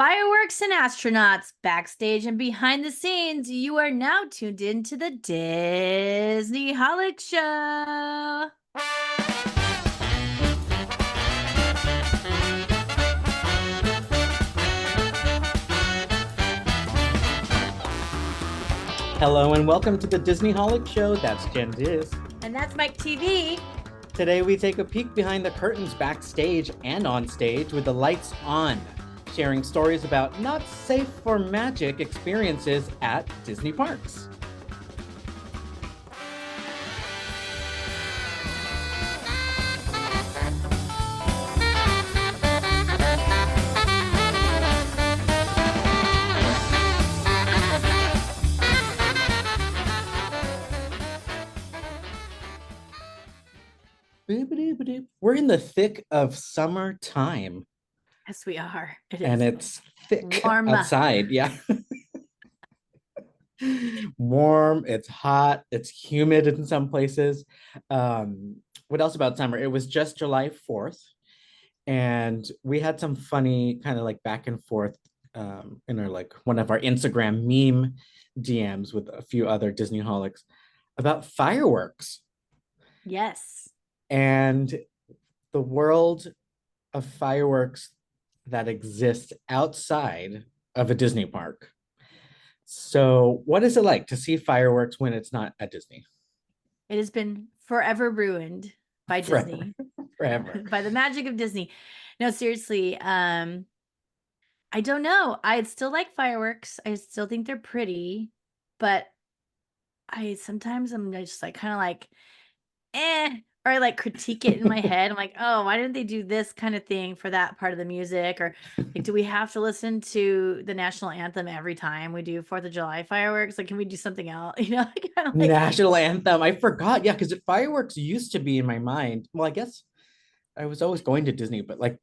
Fireworks and astronauts, backstage and behind the scenes. You are now tuned in to the Disney Holic Show. Hello and welcome to the Disney Holic Show. That's Jen Diz. And that's Mike TV. Today we take a peek behind the curtains backstage and on stage with the lights on, sharing stories about not safe for magic experiences at Disney parks. We're in the thick of summertime. Yes, we are. And it's thick warm outside. Yeah. Warm, it's hot, it's humid in some places. What else about summer? It was just July 4th. And we had some funny kind of like back and forth in our like one of our Instagram meme DMs with a few other Disney holics about fireworks. Yes. And the world of fireworks that exist outside of a Disney park. So, what is it like to see fireworks when it's not at Disney? It has been forever ruined by Disney. Forever. By the magic of Disney. No, seriously. I don't know. I still like fireworks. I still think they're pretty, but sometimes I'm just like kind of like, or I like critique it in my head. I'm like, oh, why didn't they do this kind of thing for that part of the music? Or like, do we have to listen to the national anthem every time we do 4th of July fireworks? Like, can we do something else? You know, kind of like national anthem. I forgot. Yeah, because fireworks used to be in my mind. Well, I guess I was always going to Disney, but like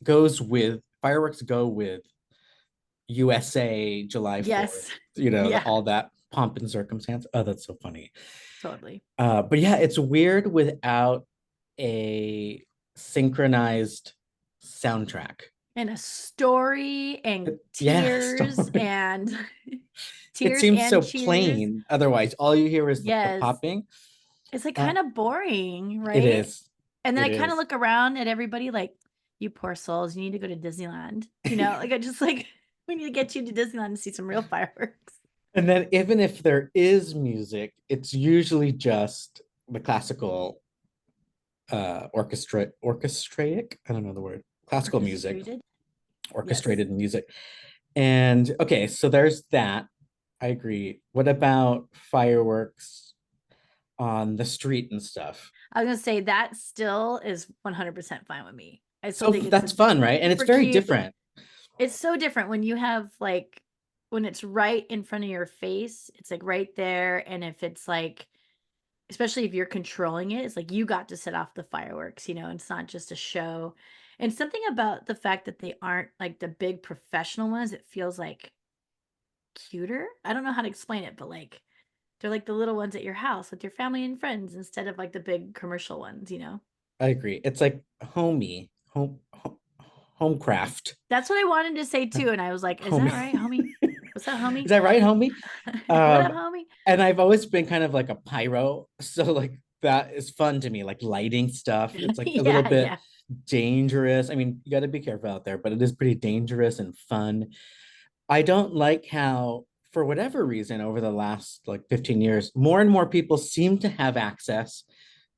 fireworks go with USA July 4th, yes, all that pomp and circumstance. Oh, that's so funny. Totally. But yeah, it's weird without a synchronized soundtrack. And a story and tears and tears. It seems and so cheers. plain. Otherwise, all you hear is the popping. It's like kind of boring, right? It is. And then I kind of look around at everybody like, you poor souls, you need to go to Disneyland. Like I just like, we need to get you to Disneyland to see some real fireworks. And then even if there is music, it's usually just the classical orchestratic. I don't know the word. Classical music. Orchestrated music. And okay, so there's that. I agree. What about fireworks on the street and stuff? I was gonna say that still is 100% fine with me. I still so think that's fun, right? And it's very different. It's so different when you have like when it's right in front of your face, it's like right there. And if it's like, especially if you're controlling it, it's like you got to set off the fireworks, it's not just a show. And something about the fact that they aren't like the big professional ones, it feels like cuter. I don't know how to explain it, but like they're like the little ones at your house with your family and friends instead of like the big commercial ones, I agree. It's like homecraft. That's what I wanted to say too. And I was like, is that right, homie? What's up, homie? Is that right, homie? What up, homie? And I've always been kind of like a pyro. So like that is fun to me, like lighting stuff. It's like a little bit dangerous. I mean, you got to be careful out there, but it is pretty dangerous and fun. I don't like how, for whatever reason, over the last like 15 years, more and more people seem to have access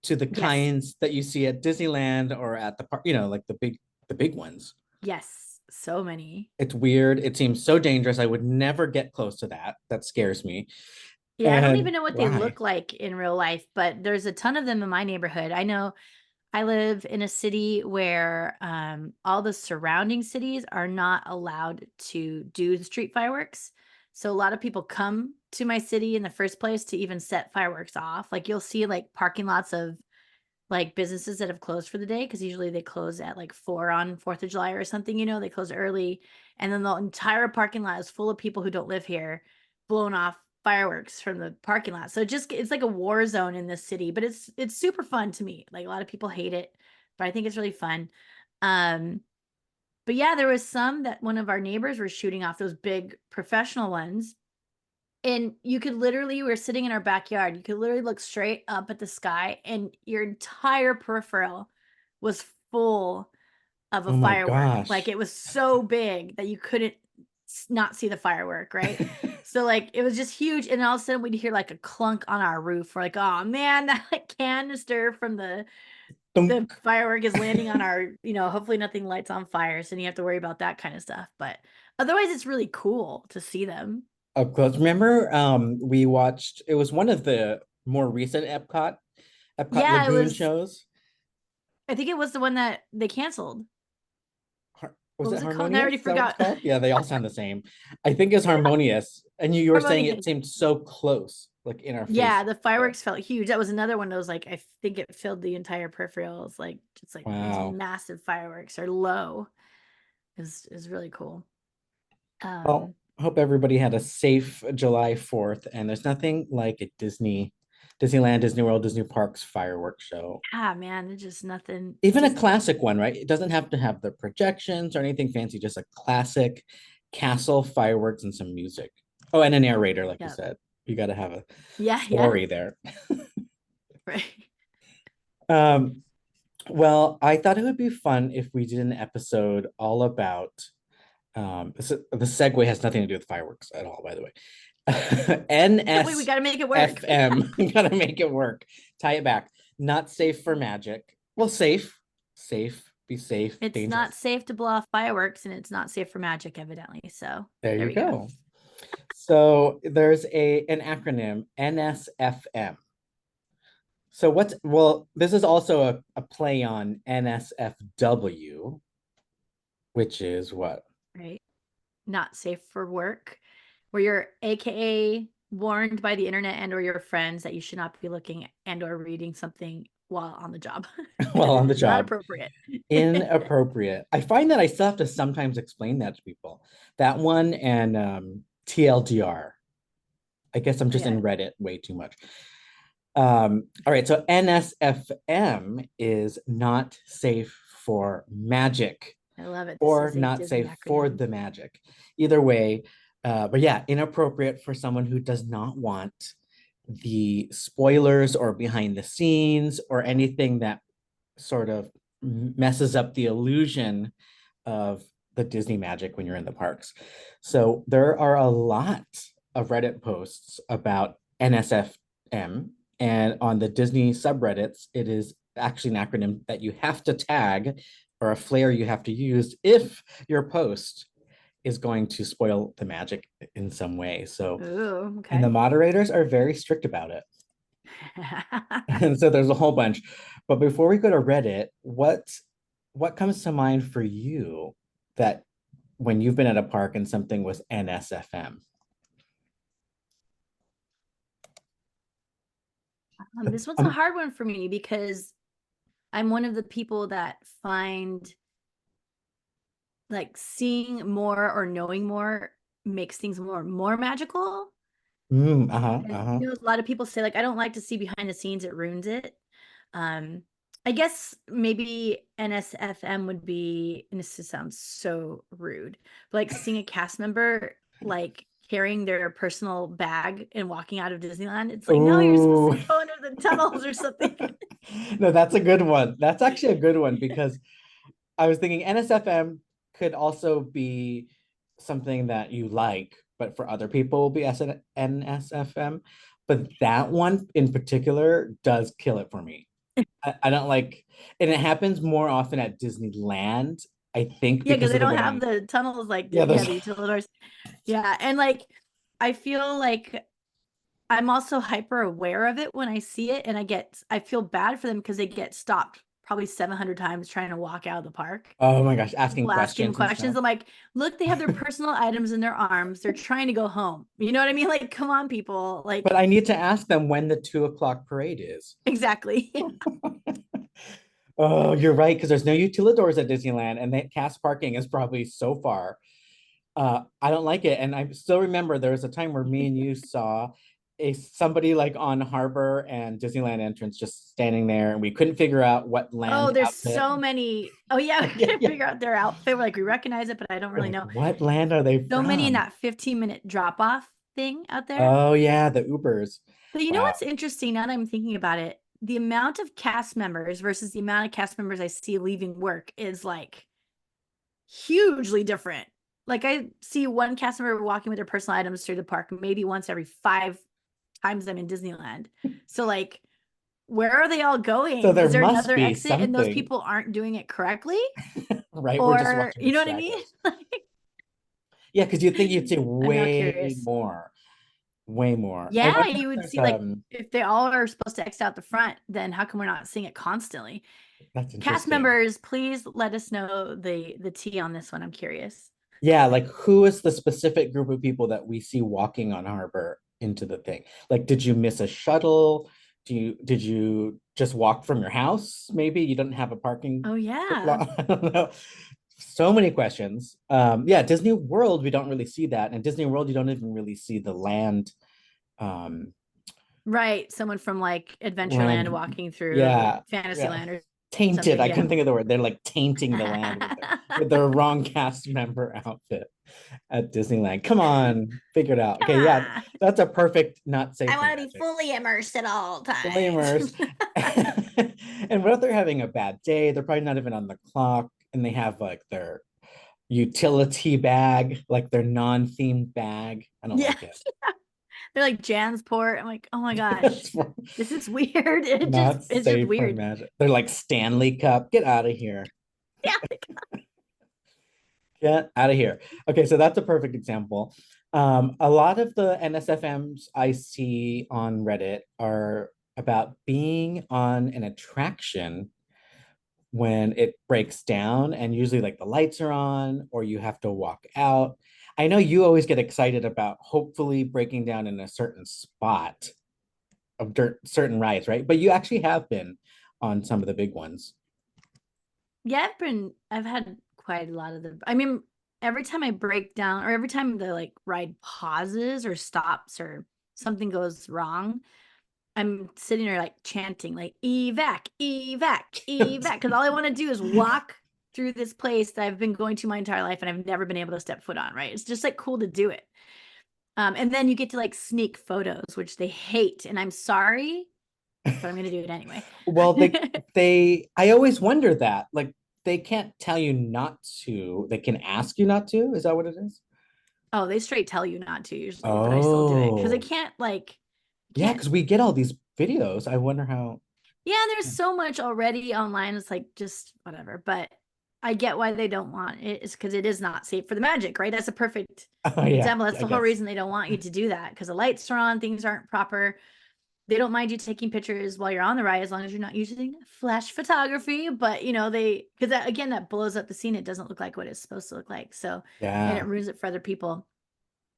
to the kinds that you see at Disneyland or at the park, like the big ones. Yes, so many. It's weird. It seems so dangerous. I would never get close to that. That scares me. Yeah, I don't even know what they look like in real life, but there's a ton of them in my neighborhood. I know I live in a city where all the surrounding cities are not allowed to do the street fireworks. So a lot of people come to my city in the first place to even set fireworks off. Like you'll see like parking lots of like businesses that have closed for the day, because usually they close at like 4 on 4th of July or something, they close early. And then the entire parking lot is full of people who don't live here, blowing off fireworks from the parking lot. So it's like a war zone in this city, but it's super fun to me. Like a lot of people hate it, but I think it's really fun. But But yeah, there was some that one of our neighbors were shooting off, those big professional ones. And you could literally, we were sitting in our backyard, you could literally look straight up at the sky and your entire peripheral was full of a Oh my firework. Like gosh. it was so big that you couldn't not see the firework, right? So like it was just huge. And all of a sudden we'd hear like a clunk on our roof. We're like, oh man, that like canister from the Dunk. firework is landing on our, hopefully nothing lights on fire. So you have to worry about that kind of stuff. But otherwise it's really cool to see them. Up close. Remember, we watched, it was one of the more recent Epcot Yeah, it Lagoon was, shows. I think it was the one that they canceled. Was What it was it called? I Harmonious? already Is that what it's forgot. called? Yeah, they all sound the same. I think it's Harmonious. And you were saying it Harmonious. seemed so close, like in our Yeah, face. the fireworks felt huge. That was another one that was like, I think it filled the entire peripherals, like just like these Wow. massive fireworks or low is really cool. Well, Um, I hope everybody had a safe July 4th. And there's nothing like a Disneyland, Disney World, Disney Parks fireworks show. man, it's just nothing, Even a just classic one, right? It doesn't have to have the projections or anything fancy, just a classic castle, fireworks, and some music. Oh, and a narrator, like you yeah. said. You got to have a Yeah, yeah. story there. Right. Um, well, I thought it would be fun if we did an episode all about the segue has nothing to do with fireworks at all, by the way. We got to make it work. NSFM, you gotta make it work. Tie it back. Not safe for magic. Well, safe, be safe, It's not dangerous. safe to blow off fireworks and it's not safe for magic, evidently. So There there you we go. go. So there's an acronym, NSFM. So this is also a play on NSFW, which is what? Right. Not safe for work, where you're AKA warned by the internet and or your friends that you should not be looking and or reading something while on the job Well, because it on the is not job. appropriate. Inappropriate. I find that I still have to sometimes explain that to people. That one and TLDR. I guess I'm just Yeah, in Reddit way too much. All right, so NSFM is not safe for magic I love it. This or is a not Disney safe for acronym. the magic. Either way, but yeah, inappropriate for someone who does not want the spoilers or behind the scenes or anything that sort of messes up the illusion of the Disney magic when you're in the parks. So there are a lot of Reddit posts about NSFM. And on the Disney subreddits, it is actually an acronym that you have to tag or a flair you have to use if your post is going to spoil the magic in some way. So, Ooh, and the okay. moderators are very strict about it. And so there's a whole bunch. But before we go to Reddit, what comes to mind for you that when you've been at a park and something was NSFM? This one's a Um, hard one for me because I'm one of the people that find like seeing more or knowing more makes things more magical. uh-huh, And uh-huh. a lot of people say like I don't like to see behind the scenes, it ruins it. Um, I guess maybe NSFM would be, and this sounds so rude, but like seeing a cast member like carrying their personal bag and walking out of Disneyland. It's like, no, you're supposed Ooh. to go under the tunnels or something. No, that's a good one. That's actually a good one because I was thinking NSFM could also be something that you like, but for other people will be NSFM. But that one in particular does kill it for me. I don't like, and it happens more often at Disneyland, I think, Yeah, because because they of the don't have way, the tunnels like yeah, yeah, there's the utility. Yeah, and like I feel like I'm also hyper aware of it when I see it, and I feel bad for them because they get stopped probably 700 times trying to walk out of the park. oh my gosh, asking People asking them questions and questions. stuff. I'm like, look, they have their personal items in their arms. They're trying to go home. You know what I mean? Like, come on, people. But Like, I need to ask them when the 2 o'clock parade is. exactly. Oh, you're right, because there's no utilidors at Disneyland, and that cast parking is probably so far. I don't like it. And I still remember there was a time where me and you saw somebody like on Harbor and Disneyland entrance just standing there, and we couldn't figure out what Oh, land there's outfit. so many. Oh yeah, we Yeah, can't yeah. figure out their outfit. We're like, we recognize it, but I don't We're really like, know. what land are they So many in from? that 15-minute drop off thing out there. Oh yeah, the Ubers. But you know Wow. what's interesting now that I'm thinking about it? The amount of cast members versus the amount of cast members I see leaving work is like hugely different. Like I see one cast member walking with their personal items through the park maybe once every 5 times I'm in Disneyland. So like, where are they all So going? there Is there must another be exit and those something, people aren't doing it correctly? right? We're just Or watching the you know what I mean? shadows. Yeah, because you'd think you'd see I'm now way curious. more, way more. I Yeah, wonder you if would there's see like if they all are supposed to exit out the front, then how come we're not seeing it constantly? that's Cast interesting. members, please let us know the tea on this one. I'm curious. Yeah, like who is the specific group of people that we see walking on Harbor into the thing? Like, did you miss a shuttle? Did you just walk from your house? Maybe you don't have a parking Oh yeah. lot. I don't know. So many questions. Yeah, Disney World, we don't really see that. And Disney World, you don't even really see the land. Um, Right. Someone from like Adventureland land. walking through Yeah, yeah. Fantasyland or Tainted. something. I Yeah. couldn't think of the word. They're like tainting the land with their wrong cast member outfit at Disneyland. Come on, figure it out. Come Okay, yeah, on. that's a perfect not I safe for want to be magic. fully immersed at all Fully times. immersed. And what if they're having a bad day? They're probably not even on the clock, and they have like their utility bag, like their non-themed bag. I don't Yeah. like it. They're like Jansport. I'm like, oh my gosh, It's this is weird. It just not it's just safe for weird. magic. They're like Stanley Cup. Get out of here. Yeah. Get out of here. Okay, so that's a perfect example. A lot of the NSFMs I see on Reddit are about being on an attraction when it breaks down, and usually like the lights are on or you have to walk out. I know you always get excited about hopefully breaking down in a certain spot of certain rides, right? But you actually have been on some of the big ones. Yeah, I've had quite a lot of the I mean, every time I break down or every time the like ride pauses or stops or something goes wrong, I'm sitting there like chanting like evac, evac, evac because all I want to do is walk through this place that I've been going to my entire life and I've never been able to step foot on, right? It's just like cool to do it. And then you get to like sneak photos, which they hate, and I'm sorry, but I'm gonna do it anyway. Well, they I always wonder that. Like they can't tell you not to. They can ask you not to. Is that what it is? Oh, they straight tell you not to usually, but I still do it because I Oh. can't like Yeah, can't. because we get all these videos. I wonder how. Yeah, there's so much already online. It's like just whatever. But I get why they don't want it. It's because it is not safe for the magic, right? That's a perfect Oh yeah, example. That's I the whole guess. reason they don't want you to do that because the lights are on, things aren't proper. They don't mind you taking pictures while you're on the ride as long as you're not using flash photography. But you know, because that again that blows up the scene. It doesn't look like what it's supposed to look like. So and it Yeah. ruins it for other people.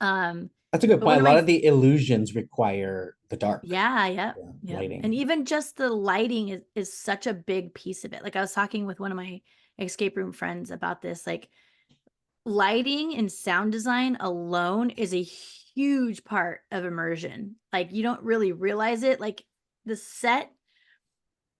Um, That's a good but point. one A of lot my of the illusions require the dark. yeah, yep, Yeah, yep. And lighting. even just the lighting is such a big piece of it. Like I was talking with one of my escape room friends about this. Like lighting and sound design alone is a huge part of immersion. Like you don't really realize it. Like the set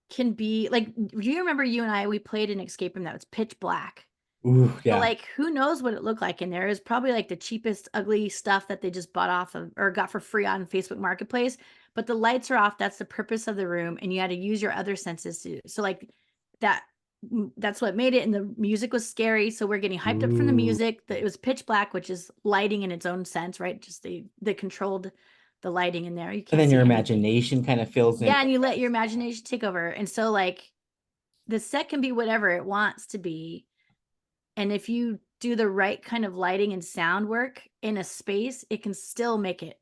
can be like, do you remember you and I we played an escape room that was pitch black? Ooh, So yeah. like who knows what it looked like in there? Is probably like the cheapest ugly stuff that they just bought off of or got for free on Facebook Marketplace. But the lights are off. That's the purpose of the room, and you had to use your other senses to. So like that. That's what made it. And the music was scary. So we're getting hyped up from the Ooh. music. That it was pitch black, which is lighting in its own sense, right? Just they controlled the lighting in there. You And can't then your see anything. imagination kind of fills in Yeah, the and you let your rest. Yeah. imagination take over. And so like the set can be whatever it wants to be, and if you do the right kind of lighting and sound work in a space, it can still make it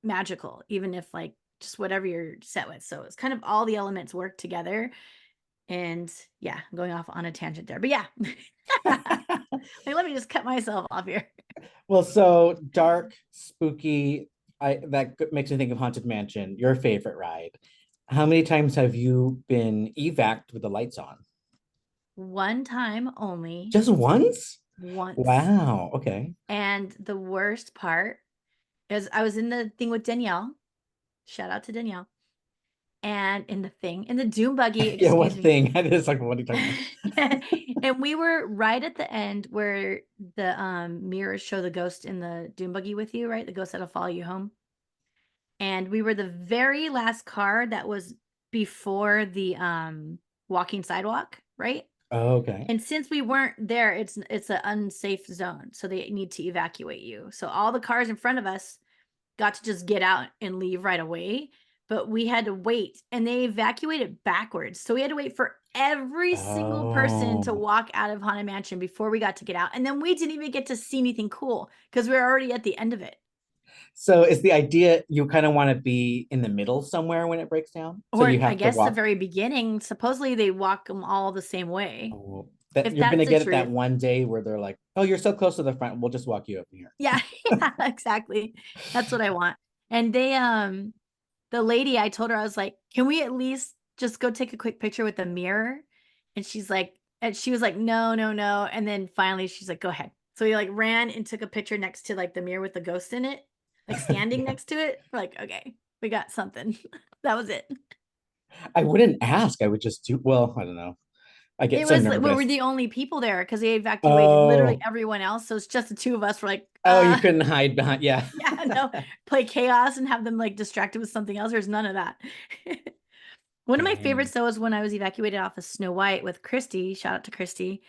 magical, even if like just whatever you're set with. So it's kind of all the elements work together. And yeah, I'm going off on a tangent there. But yeah. Like, let me just cut myself off here. Well, so dark, spooky. Makes me think of Haunted Mansion, your favorite ride. How many times have you been evac'd with the lights on? One time only, Just once? once. Wow. Okay. And the worst part is I was in the thing with Danielle. Shout out to Danielle. And in the Doom buggy, Yeah, excuse what me. thing? It's like, what are you talking And we were right at the end where the mirrors show the ghost in the Doom buggy with you, right? The ghost that'll follow you home. And we were the very last car that was before the walking sidewalk, right? about? Okay. And since we weren't there, it's an unsafe zone, so they need to evacuate you. So all the cars in front of us got to just get out and leave right away, but we had to wait, and they evacuated backwards. So we had to wait for every single person to Oh. walk out of Haunted Mansion before we got to get out. And then we didn't even get to see anything cool because we were already at the end of it. So is the idea you kind of want to be in the middle somewhere when it breaks down? So Or you I have to guess the walk. very beginning, supposedly they walk them all the same way. Oh, that If you're that's gonna the get it that truth. one day where they're like, "Oh, you're so close to the front. We'll just walk you up here." Yeah, yeah, exactly. That's what I want. And the lady, I told her, I was like, can we at least just go take a quick picture with the mirror? And she was like, no, no, no. And then finally she's like, go ahead. So we like ran and took a picture next to like the mirror with the ghost in it, like standing Yeah. next to it. We're like, okay, we got something. That was it. I wouldn't ask. I would just do. Well, I don't know. I get It so was like we were nervous. the only people there because they evacuated literally Oh, everyone else. So it's just the two of us. We're like, oh, you couldn't hide behind. Yeah. yeah, no, play chaos and have them like distracted with something else. There's none of that. One of my Dang. favorites though is when I was evacuated off of Snow White with Christy. Shout out to Christy.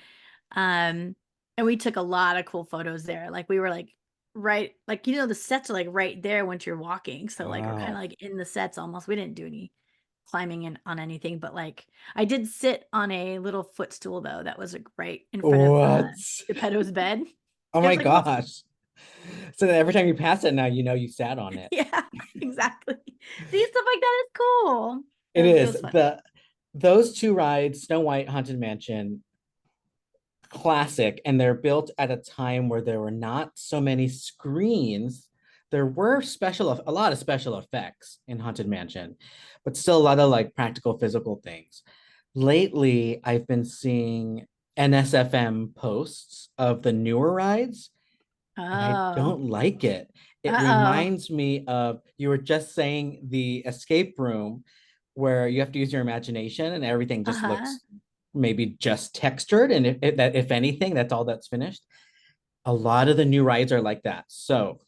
Um, and we took a lot of cool photos there. Like we were like right, like the sets are like right there once you're walking. So like we're kind of Wow. like in the sets almost. We didn't do any climbing in on anything, but like I did sit on a little footstool though that was like right in front of What? Geppetto's bed. Oh It was my like a little gosh. So then every time you pass it now, you know you sat on it. yeah, exactly. See, stuff like that is cool. It It is. was fun. Those two rides, Snow White, Haunted Mansion, classic, and they're built at a time where there were not so many screens. There were a lot of special effects in Haunted Mansion, but still a lot of like practical physical things. Lately, I've been seeing NSFM posts of the newer rides, and I Oh. don't like it. It Uh-oh. reminds me of, you were just saying, the escape room where you have to use your imagination and everything just Uh-huh. looks maybe just textured, and if anything, that's all that's finished. A lot of the new rides are like that. So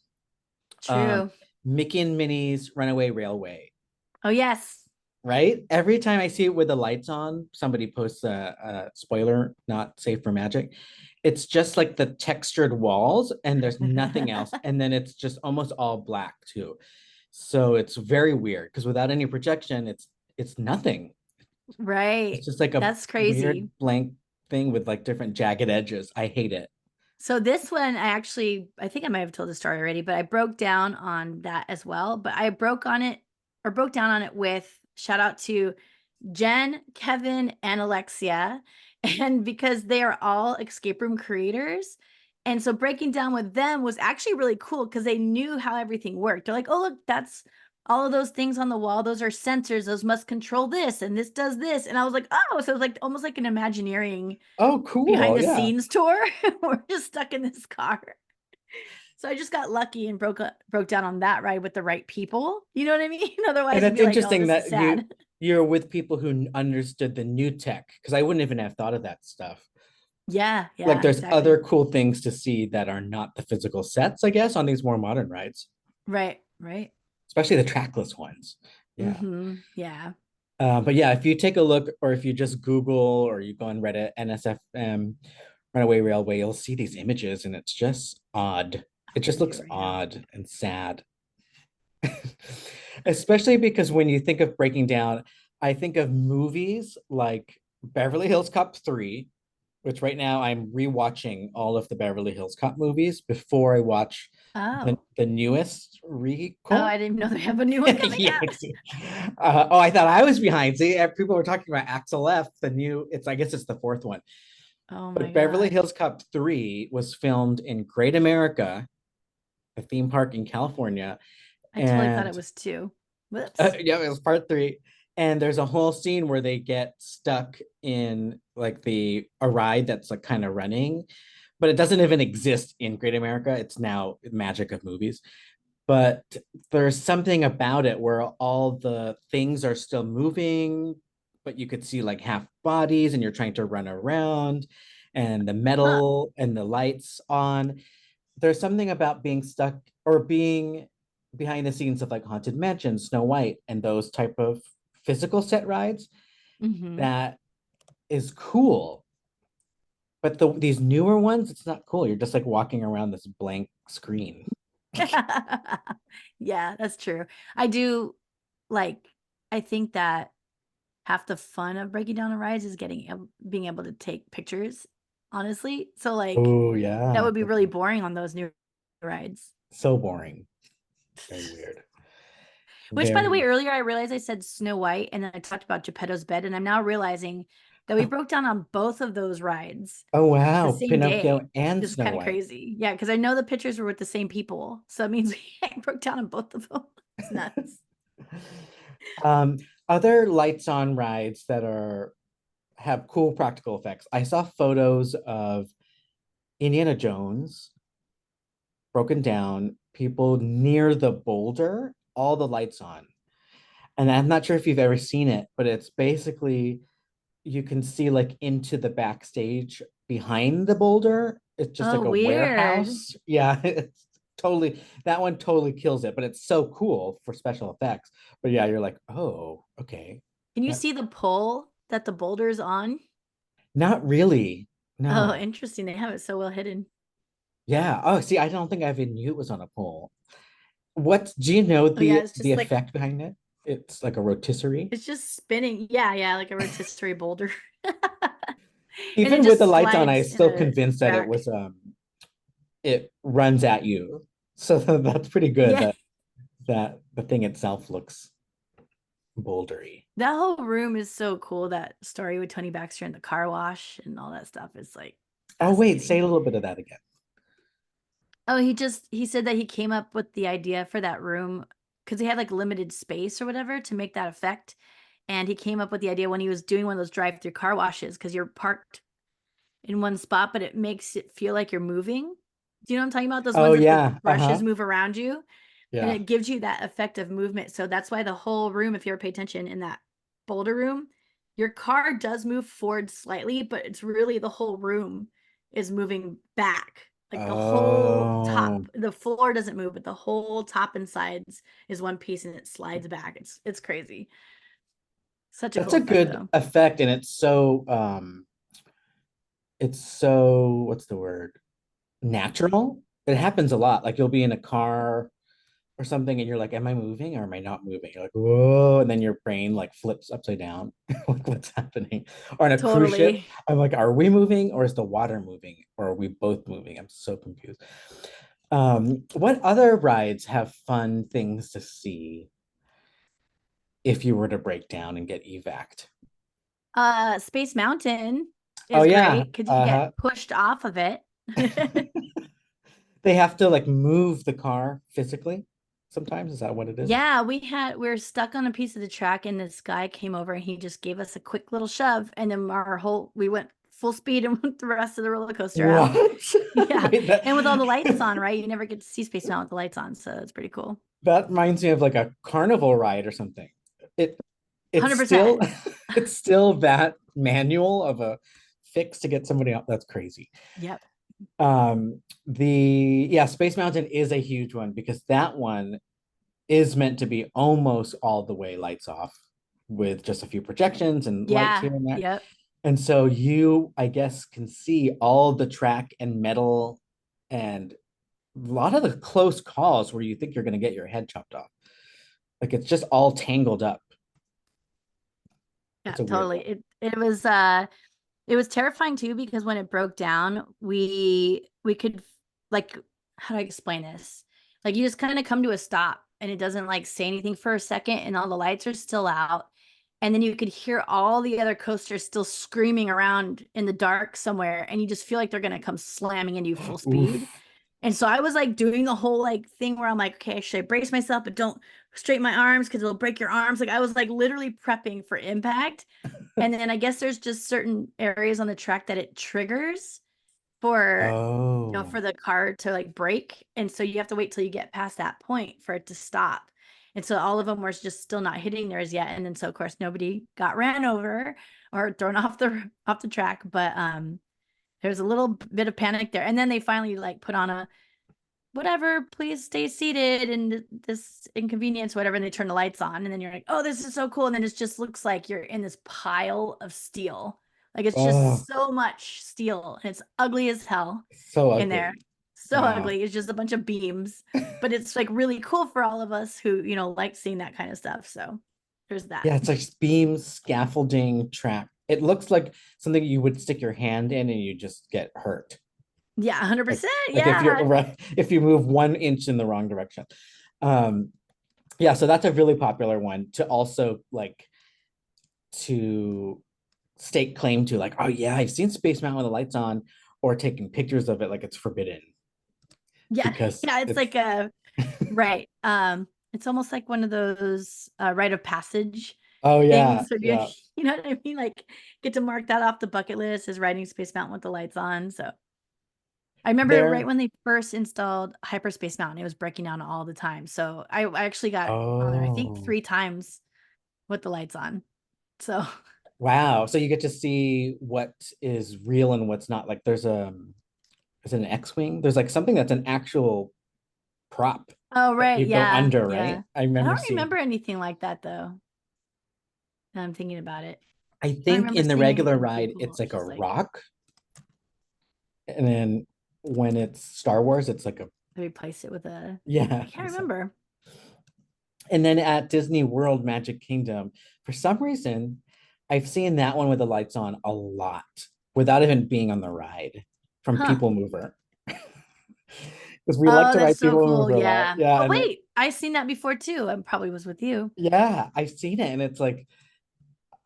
um True. Mickey and Minnie's Runaway Railway, Oh, yes. right? Every time I see it with the lights on, somebody posts a spoiler, not safe for magic. It's just like the textured walls and there's nothing else. And then it's just almost all black too. So it's very weird because without any projection, it's nothing. It's Right. just like a That's weird crazy. blank thing with like different jagged edges. I hate it. So this one, I think I might have told the story already, but I broke down on that as well. But I broke down on it with shout out to Jen, Kevin, and Alexia. And because they are all escape room creators. And so breaking down with them was actually really cool because they knew how everything worked. They're like, oh, look, that's all of those things on the wall. Those are sensors. Those must control this, and this does this. And I was like, oh, so it was like almost like an Imagineering Oh, behind cool. the Yeah. scenes tour. We're just stuck in this car. So I just got lucky and broke down on that ride with the right people. You know what I mean? And Otherwise, it'd that's be like, oh, interesting this is that sad. you're with people who understood the new tech, because I wouldn't even have thought of that stuff. Yeah, Like yeah, there's exactly. other cool things to see that are not the physical sets, I guess, on these more modern rides, Right, right. especially the trackless ones. Yeah. Yeah. But yeah, if you take a look, or if you just Google or you go on Reddit, NSFM, Runaway Railway, you'll see these images and it's just odd. I'll It just find it looks right now. odd and sad. Especially because when you think of breaking down, I think of movies like Beverly Hills Cop 3, which right now I'm rewatching all of the Beverly Hills Cop movies before I watch Oh. the newest Oh, recall. I didn't know they have a new one coming Yeah. out. Oh, I thought I was behind. See, people were talking about Axel F, the new, I guess it's the fourth one. Oh my But Beverly gosh. Hills Cop 3 was filmed in Great America, a theme park in California. I totally thought it And was two. Whoops. yeah, it was part 3. And there's a whole scene where they get stuck in like a ride that's like kind of running, but it doesn't even exist in Great America. It's now magic of movies. but there's something about it where all the things are still moving, but you could see like half bodies and you're trying to run around and the Huh. metal and the lights on. There's something about being stuck or being behind the scenes of like Haunted Mansion, Snow White, and those type of physical set rides Hmm. that is cool. But these newer ones, it's not cool. You're just like walking around this blank screen. Yeah, that's true. I do like, I think that half the fun of breaking down a ride is being able to take pictures, honestly. So like Oh that yeah. would be really boring on those new rides. So boring. Very weird. Which, by the way, Very. earlier I realized I said Snow White and then I talked about Geppetto's bed, and I'm now realizing that we broke down on both of those rides Oh the wow. same day. Pinocchio and It's Snow kind of White. crazy. Yeah, because I know the pictures were with the same people. So it means we broke down on both of them. It's nuts. Um, other lights on rides that are have cool practical effects. I saw photos of Indiana Jones broken down, people near the boulder, all the lights on. And I'm not sure if you've ever seen it, but it's basically you can see like into the backstage behind the boulder. It's just Oh, like a weird. warehouse. Yeah, it's totally that one totally kills it, but it's so cool for special effects. But yeah, you're like, oh, okay. Can you Yeah. see the pole that the boulder's on? Not really. Oh, No. interesting. They have it so well hidden. Yeah. Oh, see, I don't think I even knew it was on a pole. What do you know Oh, yeah, the it's just like effect behind it? It's like a rotisserie. it's just spinning. Yeah, yeah, like a rotisserie boulder. And it Even with the just lights on, I slides in still a convinced that it track. was it runs at you. So that's pretty good Yeah. that the thing itself looks bouldery. That whole room is so cool. That story with Tony Baxter and the car wash and all that stuff is like Oh wait, say fascinating. a little bit of that again. Oh, he said that he came up with the idea for that room because he had like limited space or whatever to make that effect. And he came up with the idea when he was doing one of those drive-through car washes because you're parked in one spot, but it makes it feel like you're moving. Do you know what I'm talking about? Those Oh ones that the yeah. brushes Uh-huh. move around you, and Yeah. it gives you that effect of movement. So that's why the whole room, if you ever pay attention in that boulder room, your car does move forward slightly, but it's really the whole room is moving back. Like the whole Oh, top, the floor doesn't move, but the whole top and sides is one piece and it slides back. It's crazy. Such a that's cool a effect good though. effect, and it's so what's the word? Natural. It happens a lot. Like you'll be in a car or something and you're like, am I moving or am I not moving? You're like, whoa, and then your brain like flips upside down. Like what's happening? Or on a cruise ship, Totally. I'm like, are we moving or is the water moving? Or are we both moving? I'm so confused. What other rides have fun things to see if you were to break down and get evac'd? Space Mountain Oh is yeah. great because you get Uh-huh. pushed off of it. They have to like move the car physically sometimes. Is that what it is? Yeah, we were stuck on a piece of the track and this guy came over and he just gave us a quick little shove and then we went full speed and went the rest of the roller coaster out. What? Yeah. Wait, And with all the lights on, right? You never get to see Space Mountain with the lights on, so it's pretty cool. that reminds me of like a carnival ride or something. It it's still 100%. it's still that manual of a fix to get somebody out. That's crazy. Yep. The yeah, Space Mountain is a huge one because that one is meant to be almost all the way lights off with just a few projections and lights Yeah. here and there. Yep. And so you, I guess, can see all the track and metal and a lot of the close calls where you think you're going to get your head chopped off. Like it's just all tangled up. Yeah, It's a weird totally. one. It was terrifying too because when it broke down, we could like how do I explain this? Like you just kind of come to a stop and it doesn't like say anything for a second and all the lights are still out. And then you could hear all the other coasters still screaming around in the dark somewhere and you just feel like they're gonna come slamming into you full speed. Oof. And so I was like doing the whole like thing where I'm like, okay, should I brace myself, but don't straighten my arms because it'll break your arms. Like I was like literally prepping for impact. And then I guess there's just certain areas on the track that it triggers. for Oh. for the car to like brake. And so you have to wait till you get past that point for it to stop. And so all of them were just still not hitting theirs yet. And then so of course nobody got ran over or thrown off the track. But there's a little bit of panic there. And then they finally like put on a whatever, please stay seated and this inconvenience, whatever. And they turn the lights on. And then you're like, oh, this is so cool. And then it just looks like you're in this pile of steel. Like it's Oh, just so much steel and it's ugly as hell so in there. ugly. So Wow. ugly. It's just a bunch of beams, but it's like really cool for all of us who, like seeing that kind of stuff. So there's that. Yeah, it's like beams, scaffolding, track. It looks like something you would stick your hand in and you just get hurt. Yeah, Like 100%. like if you're Yeah. right, if you move 1 inch in the wrong direction. Um, yeah, so that's a really popular one to also like to stake claim to, like, oh yeah, I've seen Space Mountain with the lights on, or taking pictures of it like it's forbidden Yeah. because Yeah. It's it's like a, right. It's almost like one of those rite of passage oh yeah, things where you, yeah. you know what I mean? Like get to mark that off the bucket list as riding Space Mountain with the lights on. So I remember right There. when they first installed Hyperspace Mountain, it was breaking down all the time. So I actually got on there, I think Oh 3 times with the lights on. So wow. So you get to see what is real and what's not. Like there's a is it an X-Wing? There's like something that's an actual prop oh that right, you go yeah, under, yeah. right? I I remember don't seeing, remember anything like that though. Now I'm thinking about it. I I don't think remember in the seeing regular anything too ride, cool. it's It's like a just like rock. And then when it's Star Wars, it's like a, they replaced it with a I yeah. can't remember. And then at Disney World Magic Kingdom, for some reason, I've seen that one with the lights on a lot without even being on the ride from Huh. People Mover. Because we like Oh, to that's ride so People cool. Mover a lot. Yeah. Yeah. Oh And wait, I seen that before too. I probably was with you. yeah, I've seen it. And it's like,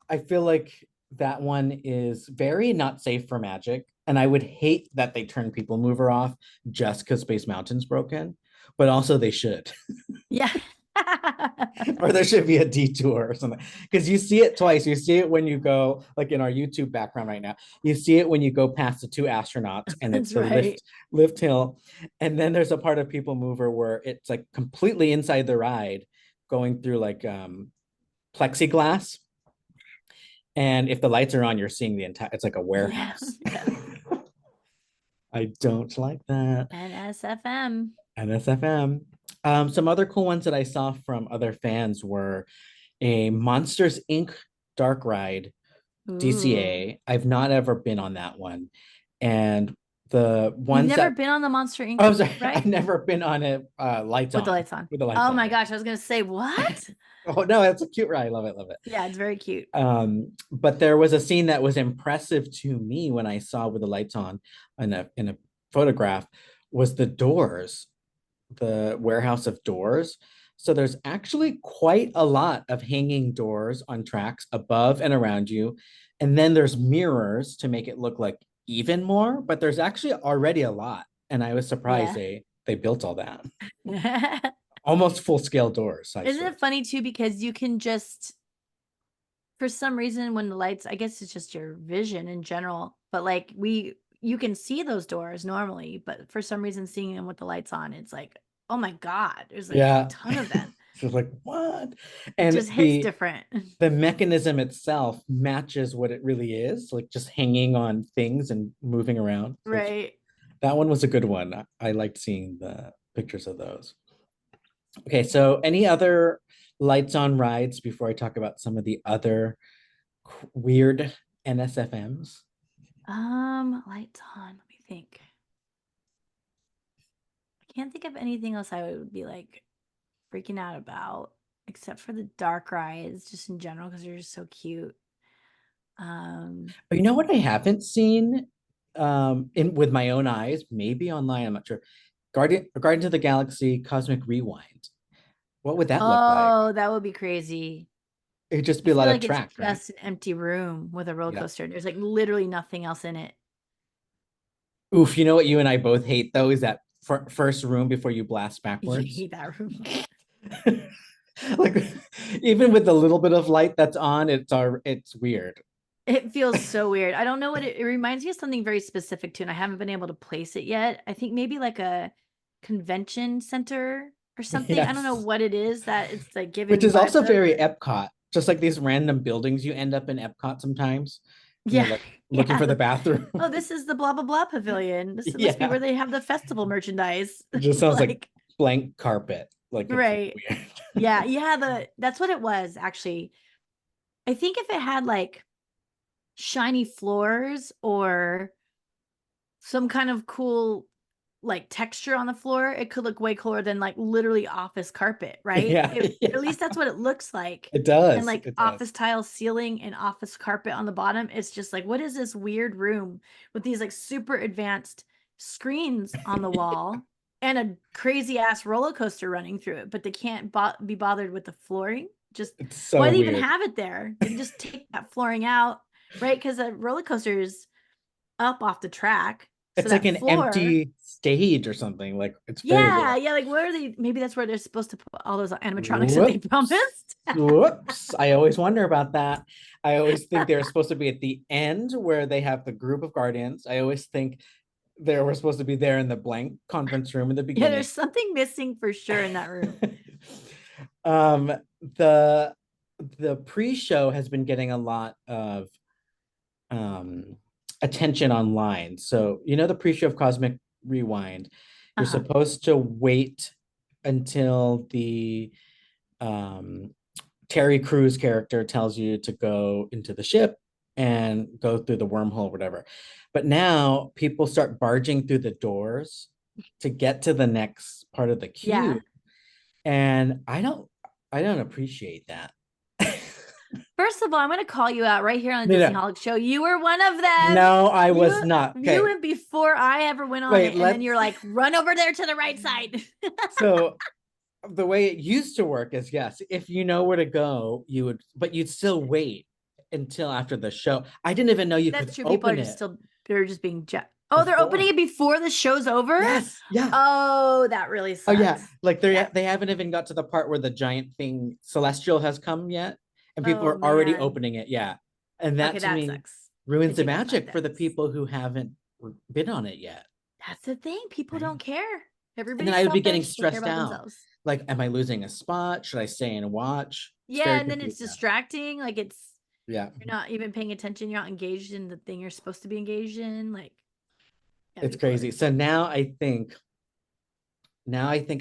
I feel like that one is very not safe for Magic. And I would hate that they turn People Mover off just because Space Mountain's broken, but also they should. Yeah. Or there should be a detour or something, because you see it twice. You see it when you go, like in our YouTube background right now, you see it when you go past the two astronauts and it's That's the right. lift hill, and then there's a part of People Mover where it's like completely inside the ride, going through like plexiglass, and if the lights are on, you're seeing the entire, it's like a Yeah. warehouse. Yeah. I don't like that. NSFM. NSFM. Some other cool ones that I saw from other fans were a Monsters Inc. dark ride, Ooh. DCA. I've not ever been on that one. And the You've ones never that, been on the Monster Inc. oh, sorry, I've ride? never been on it, lights With the on, lights on. with the lights Oh on, my yeah. gosh, I was gonna say what? Oh no, that's a cute ride. I love it, love it. Yeah, it's very cute. But there was a scene that was impressive to me when I saw with the lights on in a photograph, was the doors, the warehouse of doors. So there's actually quite a lot of hanging doors on tracks above and around you. And then there's mirrors to make it look like even more, but there's actually already a lot. And I was surprised Yeah. they built all that. Isn't Almost full scale doors, I swear. it funny too because you can just for some reason when the lights I guess it's just your vision in general, but like you can see those doors normally, but for some reason seeing them with the lights on, it's like, oh my God, there's like a Yeah. ton of them. So like what? It And just hits different. the mechanism itself matches what it really is, like just hanging on things and moving around. So Right. that one was a good one. I liked seeing the pictures of those. Okay, so any other lights on rides before I talk about some of the other weird NSFMs? Lights on. Let me think. I can't think of anything else I would be like freaking out about, except for the dark rides, just in general, because they're just so cute. But you know what I haven't seen in with my own eyes, maybe online, I'm not sure. Guardians of the Galaxy Cosmic Rewind. What would that look like? Oh, that would be crazy. It'd just I be a lot feel of like it's track, right? just an empty room with a roller Yeah. coaster. There's like literally nothing else in it. Oof, you know what you and I both hate though is that first room before you blast You backwards. hate that room. Like even with the little bit of light that's on, it's weird. It feels so weird. I don't know what it reminds me of something very specific too, and I haven't been able to place it yet. I think maybe like a convention center or something. I don't know Yes. what it is that it's like Which giving is vibes also of. very Epcot. Just like these random buildings you end up in Epcot sometimes, Yeah. like looking Yeah. for the bathroom. Oh, this is the blah blah blah pavilion. This must be Yeah. where they have the festival merchandise. It just sounds like Like, blank carpet. Like it's right. weird. Yeah, yeah, that's what it was actually. I think if it had like shiny floors or some kind of cool like texture on the floor, it could look way cooler than like literally office carpet, right? Yeah, At yeah. least that's what it looks like. It And does. like It does. office tile ceiling and office carpet on the bottom. It's just like, what is this weird room with these like super advanced screens on the wall and a crazy ass roller coaster running through it, but they can't be bothered with the flooring? Just It's why so do they even weird. have it there? They can just take that flooring out, right? Because a roller coaster is up off the track. So It's like that an floor, empty stage or something. Like it's very yeah, weird. yeah. Like, where are they? Maybe that's where they're supposed to put all those animatronics that they Whoops. promised. Whoops. I always wonder about that. I always think they're supposed to be at the end where they have the group of guardians. I always think they were supposed to be there in the blank conference room in the Yeah, beginning. there's something missing for sure in that room. um the the pre-show has been getting a lot of um attention online. So the pre-show of Cosmic Rewind, you're Uh-huh. supposed to wait until the um Terry Crews character tells you to go into the ship and go through the wormhole, whatever. But now people start barging through the doors to get to the next part of the Yeah. queue. And I don't appreciate that. First of all, I'm going to call you out right here on the No, Disney no, Holic Show. You were one of them. no, I was You not. you Okay, went before I ever went on wait, it, and then you're let's. like, run over there to the right side. So the way it used to work is yes, if you know where to go, you would, but you'd still wait until after the show. I didn't even know you That's could true. People are open just it still they're just being oh, they're opening before. it before the show's over. Yes, yeah. Oh, that really Oh yeah, sucks. like Yeah. they haven't even got to the part where the giant thing Celestial has come yet, and people Oh are already man. opening it. Yeah, and Okay, that to that me sucks. ruins It the takes 5 magic for the seconds. people who haven't been on it yet, That's the thing. People right? don't care. And then Everybody's I would be getting selfish. They care stressed about out. themselves. Like, am I losing a spot? Should I stay and watch? It's Yeah, very and then it's confusing. distracting. Like Yeah, you're not even paying attention. You're not engaged in the thing you're supposed to be engaged in. Like, yeah, it's people are crazy. So now I think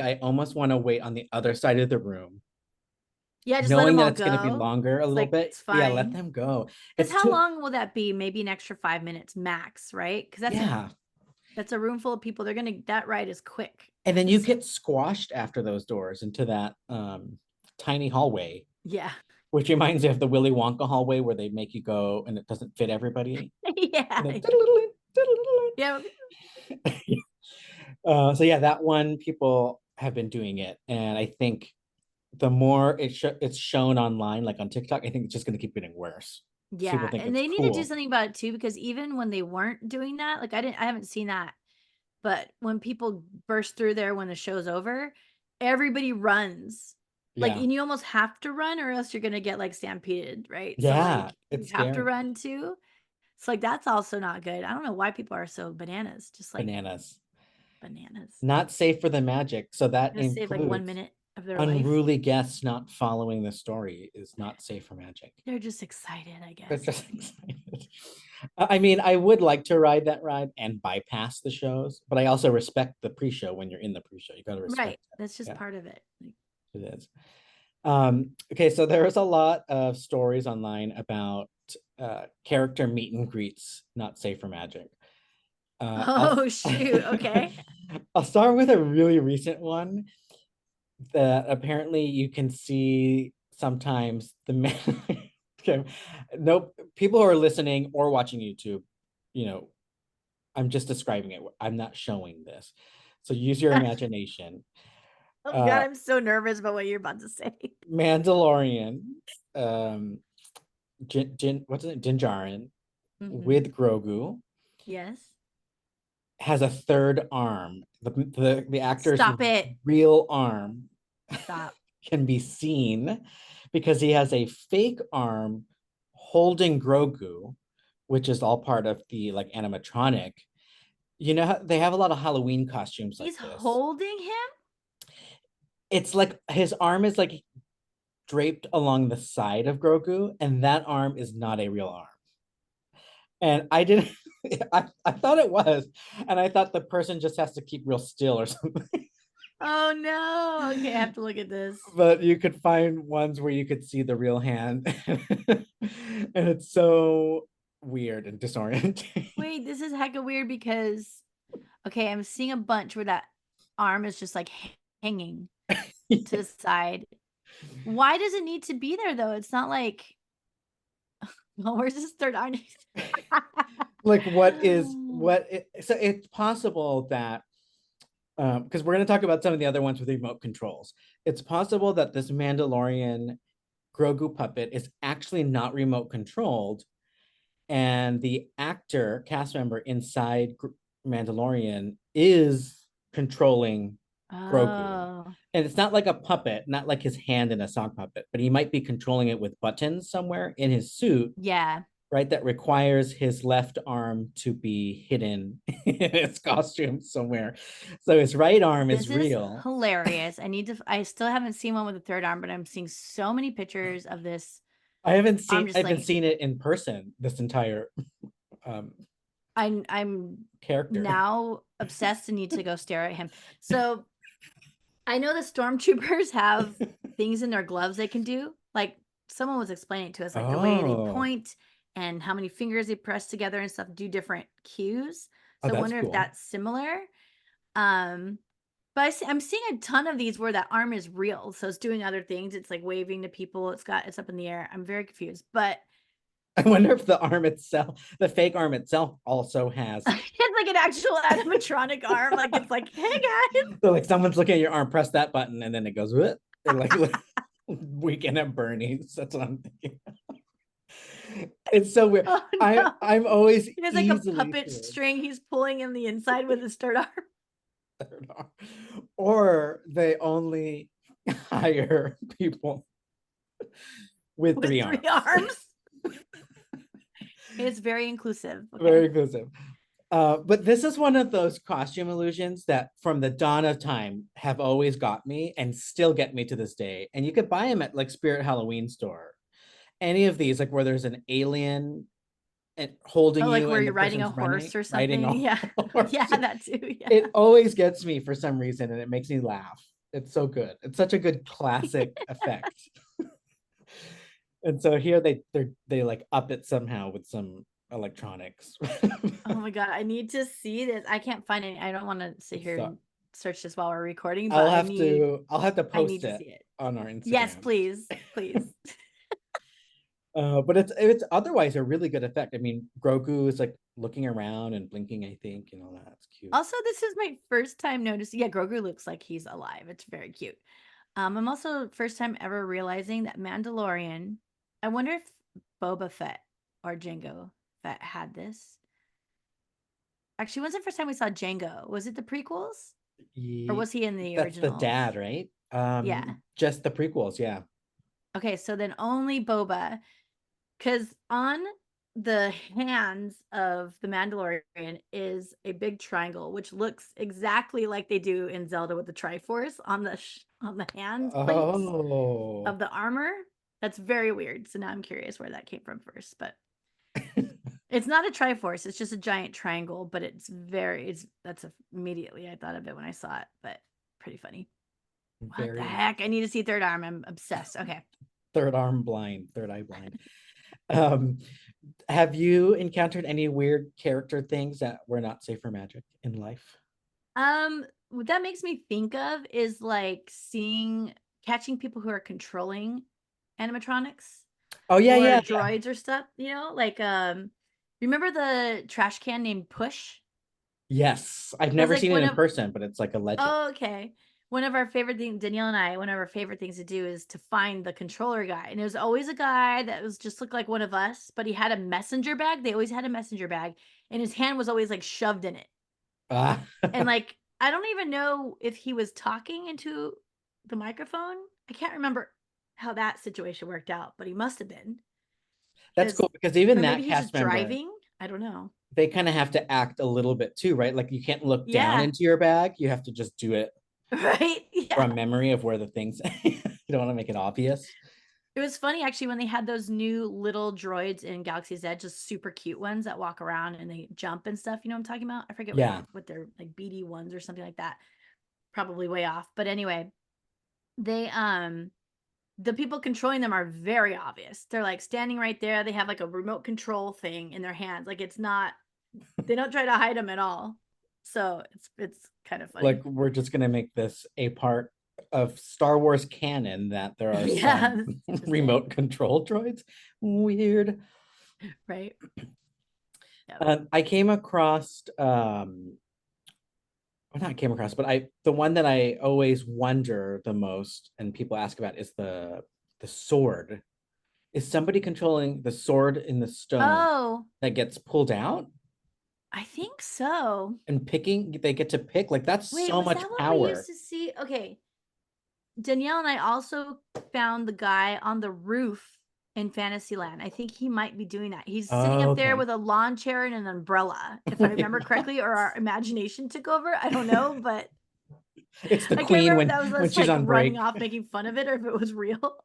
I almost want to wait on the other side of the room, yeah, just let knowing them that all it's going to be go. longer a It's little like bit. it's Yeah, let fine. them go. Because It's how too. long will that be? Maybe an extra 5 minutes max, right? Because Yeah, that's a room full of people. That ride is quick. and then you Because get squashed after those doors into that tiny hallway, yeah, which reminds me of the Willy Wonka hallway where they make you go and it doesn't fit everybody. And yeah, then, yeah. so yeah, that one people have been doing it, and I think the more it's shown online, like on TikTok, I think it's just going to keep getting worse. People Yeah, think and it's they need to do cool. something about it too, because even when they weren't doing that, like I haven't seen that, but when people burst through there when the show's over, everybody runs. Like, Yeah, and you almost have to run or else you're gonna get like stampeded, right? So yeah, like you it's have to scary. run too. So like that's also not good. I don't know why people are so bananas, just like Bananas. bananas. Not safe for the magic. So that Gonna save like one includes minute of their life. unruly guests not following the story is not safe for magic. They're just excited, I They're guess. just excited. I mean, I would like to ride that ride and bypass the shows, but I also respect the pre-show when you're in the pre-show. You got to Right. respect that. That's just Yeah, part of it. Like, it is. Okay, so there was a lot of stories online about character meet and greets not safe for magic. Uh, I'll oh shoot. Okay. I'll start with a really recent one that apparently you can see sometimes the man. Okay, nope. People who are listening or watching YouTube, you know, I'm just describing it. I'm not showing this, so use your imagination. Oh God, Uh, I'm so nervous about what you're about to say. Mandalorian, um, what's it? Din Djarin Mm-hmm. with Grogu Yes. has a third arm. The actor's Stop it. real arm Stop. can be seen because he has a fake arm holding Grogu, which is all part of the like animatronic. You know, they have a lot of Halloween costumes like He's this. holding him? It's like his arm is like draped along the side of Grogu, and that arm is not a real arm. And I didn't, I thought it was. And I thought the person just has to keep real still or something. Oh no. Okay, I have to look at this. But you could find ones where you could see the real hand. And it's so weird and disorienting. Wait, this is hecka weird because okay, I'm seeing a bunch where that arm is just like hanging to the side. Why does it need to be there though? It's not like oh, where's this third arm? Like so it's possible that because we're going to talk about some of the other ones with remote controls. It's possible that this Mandalorian Grogu puppet is actually not remote controlled, and the actor cast member inside Mandalorian is controlling Grogu. Oh. And it's not like a puppet, not like his hand in a sock puppet, but he might be controlling it with buttons somewhere in his suit, Yeah. right? That requires his left arm to be hidden in his costume somewhere. So his right arm is This is real. hilarious. I still haven't seen one with a third arm, but I'm seeing so many pictures of this arm I just haven't like seen it in person, this entire um I'm character. now obsessed and need to go stare at him. So I know the stormtroopers have things in their gloves they can do. Like someone was explaining to us, like the way they Oh, point and how many fingers they press together and stuff do different cues. oh, So I that's wonder if cool. that's similar. Um, but I'm seeing a ton of these where that arm is real. So it's doing other things. It's like waving to people. It's up in the air. I'm very confused. But I wonder if the arm itself, the fake arm itself, also has. it's like an actual animatronic arm. Like it's like, hey guys. So like someone's looking at your arm, press that button, and then it goes. What? Like Weekend at Bernie's. That's what I'm thinking. It's so weird. Oh no. I'm always He has like a easily puppet fooled. string he's pulling in the inside with his third arm. Third arm. Or they only hire people with With three three arms. arms. It's very inclusive. Okay. Very inclusive. But this is one of those costume illusions that from the dawn of time have always got me and still get me to this day. And you could buy them at like Spirit Halloween store. Any of these, like where there's an alien and holding Oh, like you where and you're the riding a person's horse or riding a something. Yeah. Yeah, horse. that too. Yeah. It always gets me for some reason and it makes me laugh. It's so good. It's such a good classic effect. And so here they like up it somehow with some electronics. Oh my God. I need to see this. I can't find any. I don't want to sit here So and search this while we're recording, but I'll have to I need post to it see it. on our Yes, Instagram. please. Please. But it's otherwise a really good effect. I mean, Grogu is like looking around and blinking, I think, and all that. It's cute. Also, this is my first time noticing. Yeah, Grogu looks like he's alive. It's very cute. I'm also first time ever realizing that Mandalorian. I wonder if Boba Fett or Jango Fett had this. Actually, when's the first time we saw Jango? Was it the prequels or was he in the That's the originals? dad, right? Yeah. Just the prequels, yeah. Okay, so then only Boba, because on the hands of the Mandalorian is a big triangle, which looks exactly like they do in Zelda with the Triforce on the hands plates Oh. of the armor. That's very weird. So now I'm curious where that came from first, but it's not a Triforce. It's just a giant triangle, but immediately I thought of it when I saw it, but pretty funny. What the Very heck? I need to see third arm. I'm obsessed. Okay. third arm blind, third eye blind. Um, have you encountered any weird character things that were not safe for magic in life? What that makes me think of is like catching people who are controlling animatronics Oh yeah, or yeah. droids or stuff, like remember the trash can named Push? Yes, I've That's never like seen it one in of person, but it's like a legend. oh, okay. One of our favorite things, Danielle and I, one of our favorite things to do is to find the controller guy. And it was always a guy that was just looked like one of us, but he had a messenger bag. They always had a messenger bag, and his hand was always like shoved in it. Ah. And like, I don't even know if he was talking into the microphone. I can't remember how that situation worked out, but he must have been. That's cool because even or that maybe he's cast just member, driving. I don't know. they kind of have to act a little bit too, right? Like you can't look down Yeah. into your bag. You have to just do it Right. Yeah. from memory of where the things you don't want to make it obvious. It was funny actually when they had those new little droids in Galaxy's Edge, just super cute ones that walk around and they jump and stuff. You know what I'm talking about? I forget Yeah. what they're like, BD ones or something like that. Probably way off. But anyway, they the people controlling them are very obvious. They're like standing right there. They have like a remote control thing in their hands. Like it's not, they don't try to hide them at all. So it's kind of funny. Like we're just gonna make this a part of Star Wars canon that there are some Yeah. remote control droids. Weird. Right. Yep. I came across well, not came across, but the one that I always wonder the most and people ask about is the sword. Is somebody controlling the sword in the stone Oh, that gets pulled out I think so. and picking, they get to pick? Like that's Wait, so was much that what we used power. to see? Okay. Danielle and I also found the guy on the roof in Fantasyland. I think he might be doing that. He's sitting Oh, up there okay. with a lawn chair and an umbrella, if I remember correctly, or our imagination took over. I don't know, but It's the I can't queen remember if that was when us she's like on running break. off making fun of it or if it was real.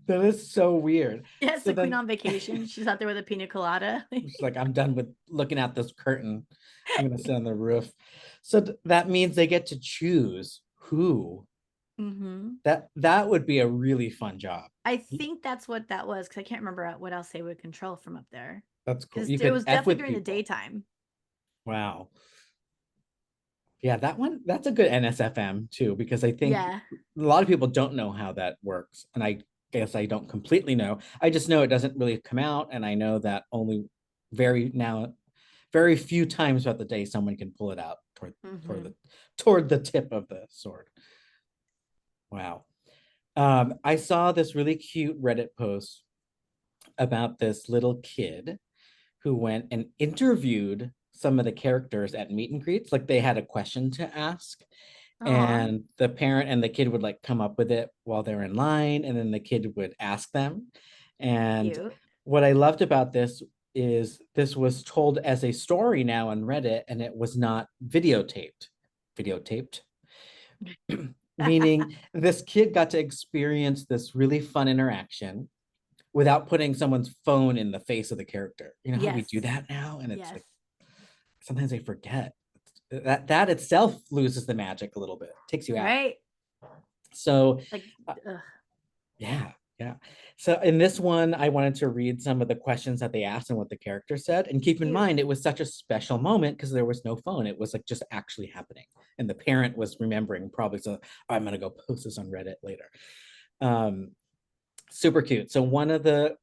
That is so weird. Yes, So the queen then on vacation. She's out there with a pina colada. she's like, I'm done with looking at this curtain. I'm gonna sit on the roof. So that means they get to choose who. Mm-hmm. That would be a really fun job. I think that's what that was because I can't remember what else they would control from up there. That's cool. Because You it could was F definitely with during the people. daytime. Wow. Yeah, that one, that's a good NSFM too, because I think Yeah. a lot of people don't know how that works. And I guess I don't completely know. I just know it doesn't really come out. And I know that only very now, very few times throughout the day, someone can pull it out toward Mm-hmm. the toward the tip of the sword. Wow. I saw this really cute Reddit post about this little kid who went and interviewed some of the characters at meet and greets. Like they had a question to ask, Aw, and the parent and the kid would like come up with it while they're in line, and then the kid would ask them. And cute. what I loved about this is this was told as a story now on Reddit, and it was not videotaped. Videotaped, meaning this kid got to experience this really fun interaction without putting someone's phone in the face of the character. You know how we Yes. do that now? And it's Yes. like sometimes I forget. That itself loses the magic a little bit, takes you out. Right? So Like, uh, ugh. yeah, yeah. So in this one, I wanted to read some of the questions that they asked and what the character said. And keep in Cute. mind, it was such a special moment because there was no phone. It was like just actually happening. And the parent was remembering probably, so I'm gonna go post this on Reddit later. Um, Super cute. So one of the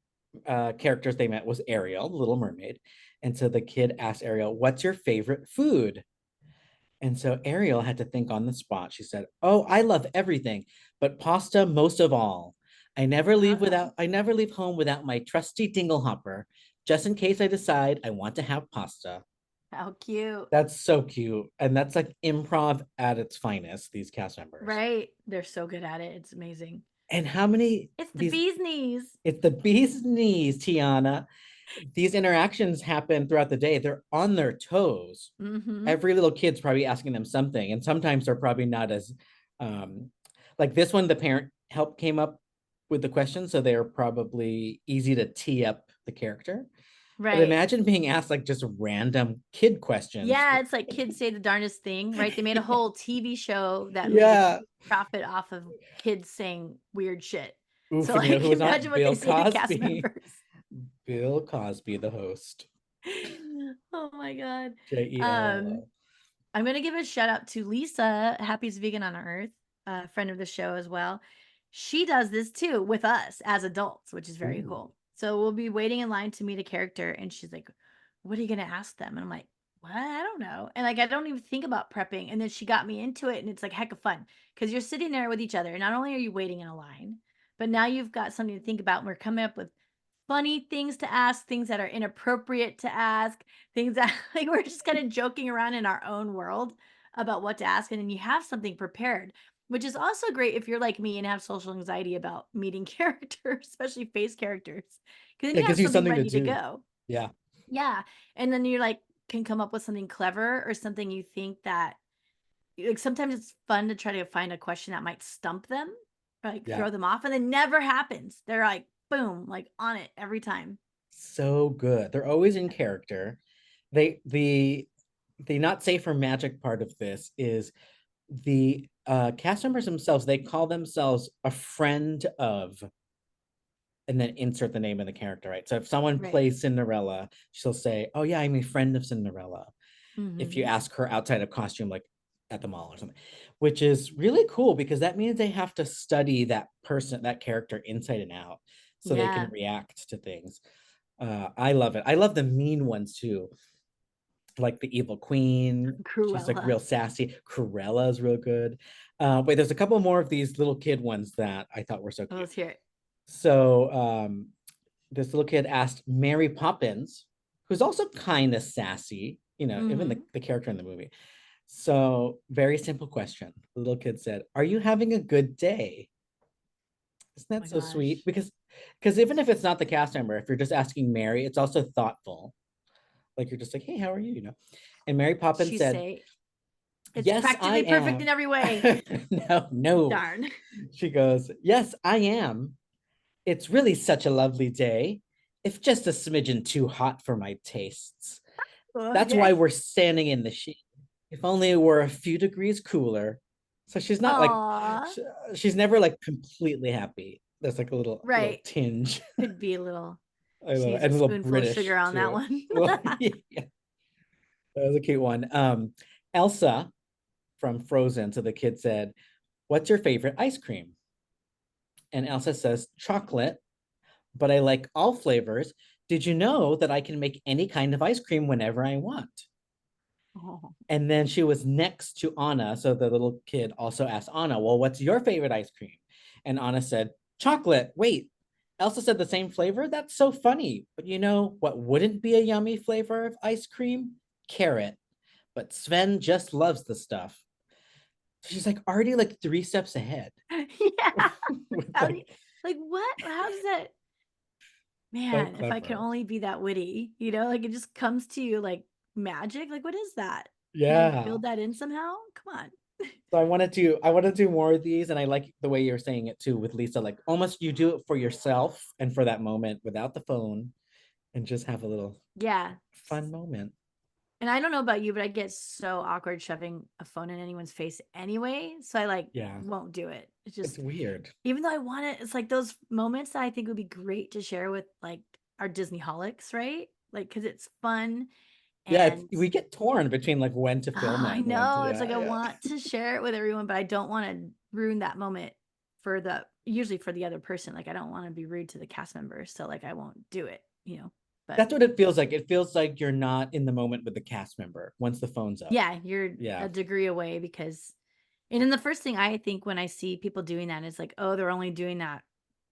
characters they met was Ariel, the Little Mermaid. And so the kid asked Ariel, "What's your favorite food?" And so Ariel had to think on the spot. She said, "Oh, I love everything, but pasta most of all. I never leave home without my trusty dingle hopper, just in case I decide I want to have pasta." How cute. That's so cute. And that's like improv at its finest, these cast members. Right? They're so good at it. It's amazing. And how many It's the these bee's knees. it's the bee's knees, Tiana. These interactions happen throughout the day. They're on their toes. Mm-hmm. Every little kid's probably asking them something, and sometimes they're probably not as um, like this one. The parent help came up with the question, so they're probably easy to tee up the character. But Right. imagine being asked like just random kid questions. Yeah, it's like kids say the darndest thing, right? They made a whole TV show that made a Yeah. profit off of kids saying weird shit. Oof, So and you know like who was on? imagine what they Bill say to cast Cosby. members. Bill Cosby, the host. Oh my God. Um, JELL. I'm gonna give a shout out to Lisa, Happy's Vegan on Earth, a friend of the show as well. She does this too with us as adults, which is very Ooh. cool. So we'll be waiting in line to meet a character, and she's like, "What are you gonna ask them?" And I'm like, "What? I don't know." And like, I don't even think about prepping. And then she got me into it, and it's like heck of fun because you're sitting there with each other. And not only are you waiting in a line, but now you've got something to think about. And we're coming up with funny things to ask, things that are inappropriate to ask, things that like we're just kind of joking around in our own world about what to ask. And then you have something prepared. Which is also great if you're like me and have social anxiety about meeting characters, especially face characters, because then It you have gives you something something to ready to do. go. Yeah. Yeah, and then you're like can come up with something clever or something you think that like sometimes it's fun to try to find a question that might stump them, like Yeah. throw them off, and it never happens. They're like boom, like on it every time. So good. They're always in character. The not safe for magic part of this is the cast members themselves, they call themselves a friend of, and then insert the name of the character, right? So if someone Right. plays Cinderella, she'll say, "Oh yeah, I'm a friend of Cinderella." If you Mhm. ask her outside of costume, like at the mall or something, which is really cool because that means they have to study that person, that character inside and out, so they can Yeah. react to things. I love it. I love the mean ones too, like the evil queen. She's like Cruella. real sassy. Cruella is real good. Wait, there's a couple more of these little kid ones that I thought were so Oh, cute. let's hear it. So this little kid asked Mary Poppins, who's also kind of sassy, even the, Mhm. the character in the movie. So very simple question. The little kid said, "Are you having a good day?" Isn't Oh that my so sweet? gosh. Because even if it's not the cast member, if you're just asking Mary, it's also thoughtful. Like you're just like, "Hey, how are you?" And Mary Poppins She said, say it's "Yes, I practically perfect in am." every way. No, no. Darn. She goes, "Yes, I am. It's really such a lovely day. If just a smidgen too hot for my tastes. That's why Okay. we're standing in the shade. If only it were a few degrees cooler." So she's not like, Aw. she's never like completely happy. There's like a little Right. tinge. Could be a little I she love it. needs a And a little spoonful of sugar British on that too. one. Well, yeah, that was a cute one. Elsa from Frozen. So the kid said, "What's your favorite ice cream?" And Elsa says, "Chocolate, but I like all flavors. Did you know that I can make any kind of ice cream whenever I want?" Oh. And then she was next to Anna. So the little kid also asked Anna, "Well, what's your favorite ice cream?" And Anna said, "Chocolate." Wait, Elsa said the same flavor? That's so funny. But you know what wouldn't be a yummy flavor of ice cream? Carrot. But Sven just loves the stuff. She's like already like 3 steps ahead. Yeah. With How do you like, what? How does that so man, if I can clever. only be that witty, like, it just comes to you like magic? Like, what is that? Did you Yeah. build that in somehow? Come on. So I want to do more of these, and I like the way you're saying it too with Lisa. Like almost you do it for yourself and for that moment without the phone, and just have a little Yeah. fun moment. And I don't know about you, but I get so awkward shoving a phone in anyone's face anyway, so I, like, Yeah, won't do it. It's it's just weird. even though I want it, it's like those moments that I think would be great to share with, like, our Disneyholics, right? Like, because it's fun Yeah, and we get torn between like when to film it I and when to, know, it's yeah, like I yeah. want to share it with everyone, but I don't wanna ruin that moment for the usually for the other person, like, I don't wanna be rude to the cast members, so, like, I won't do it, but That's what it feels like. It feels like you're not in the moment with the cast member once the phone's up. yeah, you're Yeah, a degree away because and then the first thing I think when I see people doing that is like, "Oh, they're only doing that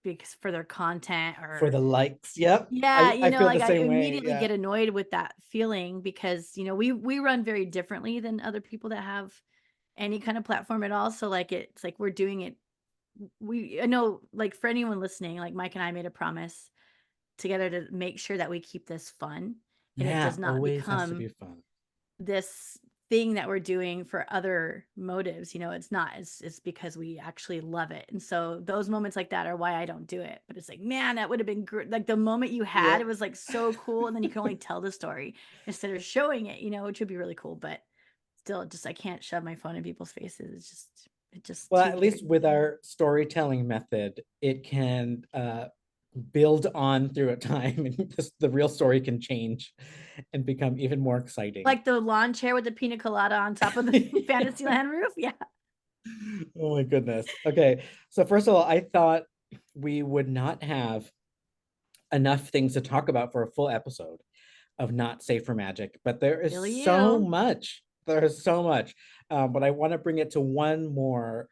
because for their content for or" the likes. Yep, yeah, I feel the like I same way. immediately Yeah, get annoyed with that feeling because, we run very differently than other people that have any kind of platform at all. So like it's like we're doing it I know like for anyone listening, like Mike and I made a promise together to make sure that we keep this fun and it yeah. does not Always has to be become fun. this thing that we're doing for other motives. It's not. It's because we actually love it. And so those moments like that are why I don't do it. But it's like, man, that would have been great. Like the moment you had, it Yep. was like so cool. And then you can only tell the story instead of showing it, which would be really cool. But still, just I can't shove my phone in people's faces. It's just Well, too at least weird. with our storytelling method, it can build on through a time, and the real story can change and become even more exciting. Like the lawn chair with the pina colada on top of the Fantasyland roof. Yeah. Oh my goodness. Okay. So first of all, I thought we would not have enough things to talk about for a full episode of Not Safe for Magic, but there is Silly so you. much. There is so much. But I want to bring it to one more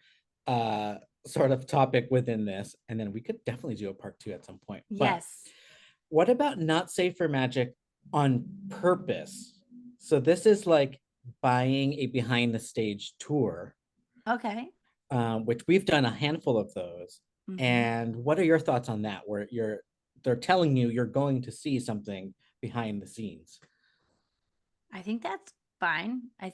uh, sort of topic within this, and then we could definitely do a part two at some point. But Yes. what about Not Safe for Magic on purpose? So this is like buying a behind the stage tour Okay. which we've done a handful of those. And what are your thoughts on that? Where they're telling you you're going to see something behind the scenes. I think that's fine. I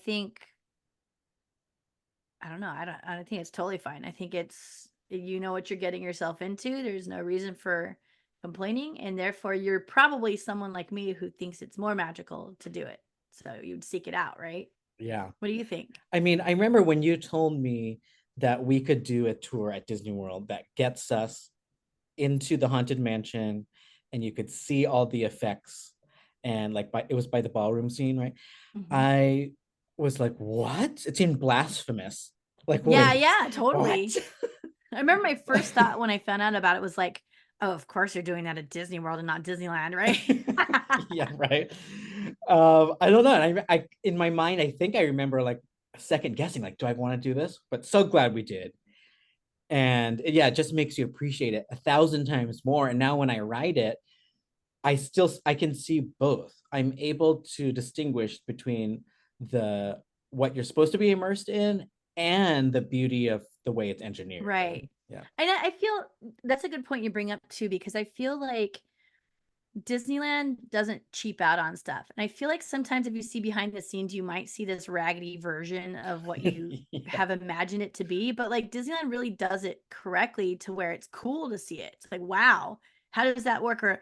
don't know. I don't think it's totally fine. I think it's, you know what you're getting yourself into. There's no reason for complaining. And therefore, you're probably someone like me who thinks it's more magical to do it. So you'd seek it out, right? Yeah. What do you think? I mean, I remember when you told me that we could do a tour at Disney World that gets us into the Haunted Mansion and you could see all the effects and like it was by the ballroom scene, right? Mhm. I was like, what? It seemed blasphemous. Like, Yeah, wait, yeah, what? totally. I remember my first thought when I found out about it was like, oh, of course you're doing that at Disney World and not Disneyland, right? Yeah, right. I don't know. I in my mind, I think I remember like second guessing, like, do I want to do this? But so glad we did. And yeah, it just makes you appreciate it 1,000 times more. And now when I write it, I can see both. I'm able to distinguish between the what you're supposed to be immersed in and the beauty of the way it's engineered. Right. Yeah. And I feel that's a good point you bring up too, because I feel like Disneyland doesn't cheap out on stuff. And I feel like sometimes if you see behind the scenes, you might see this raggedy version of what you Yeah. have imagined it to be. But like Disneyland really does it correctly to where it's cool to see it. It's like, wow, how does that work? Or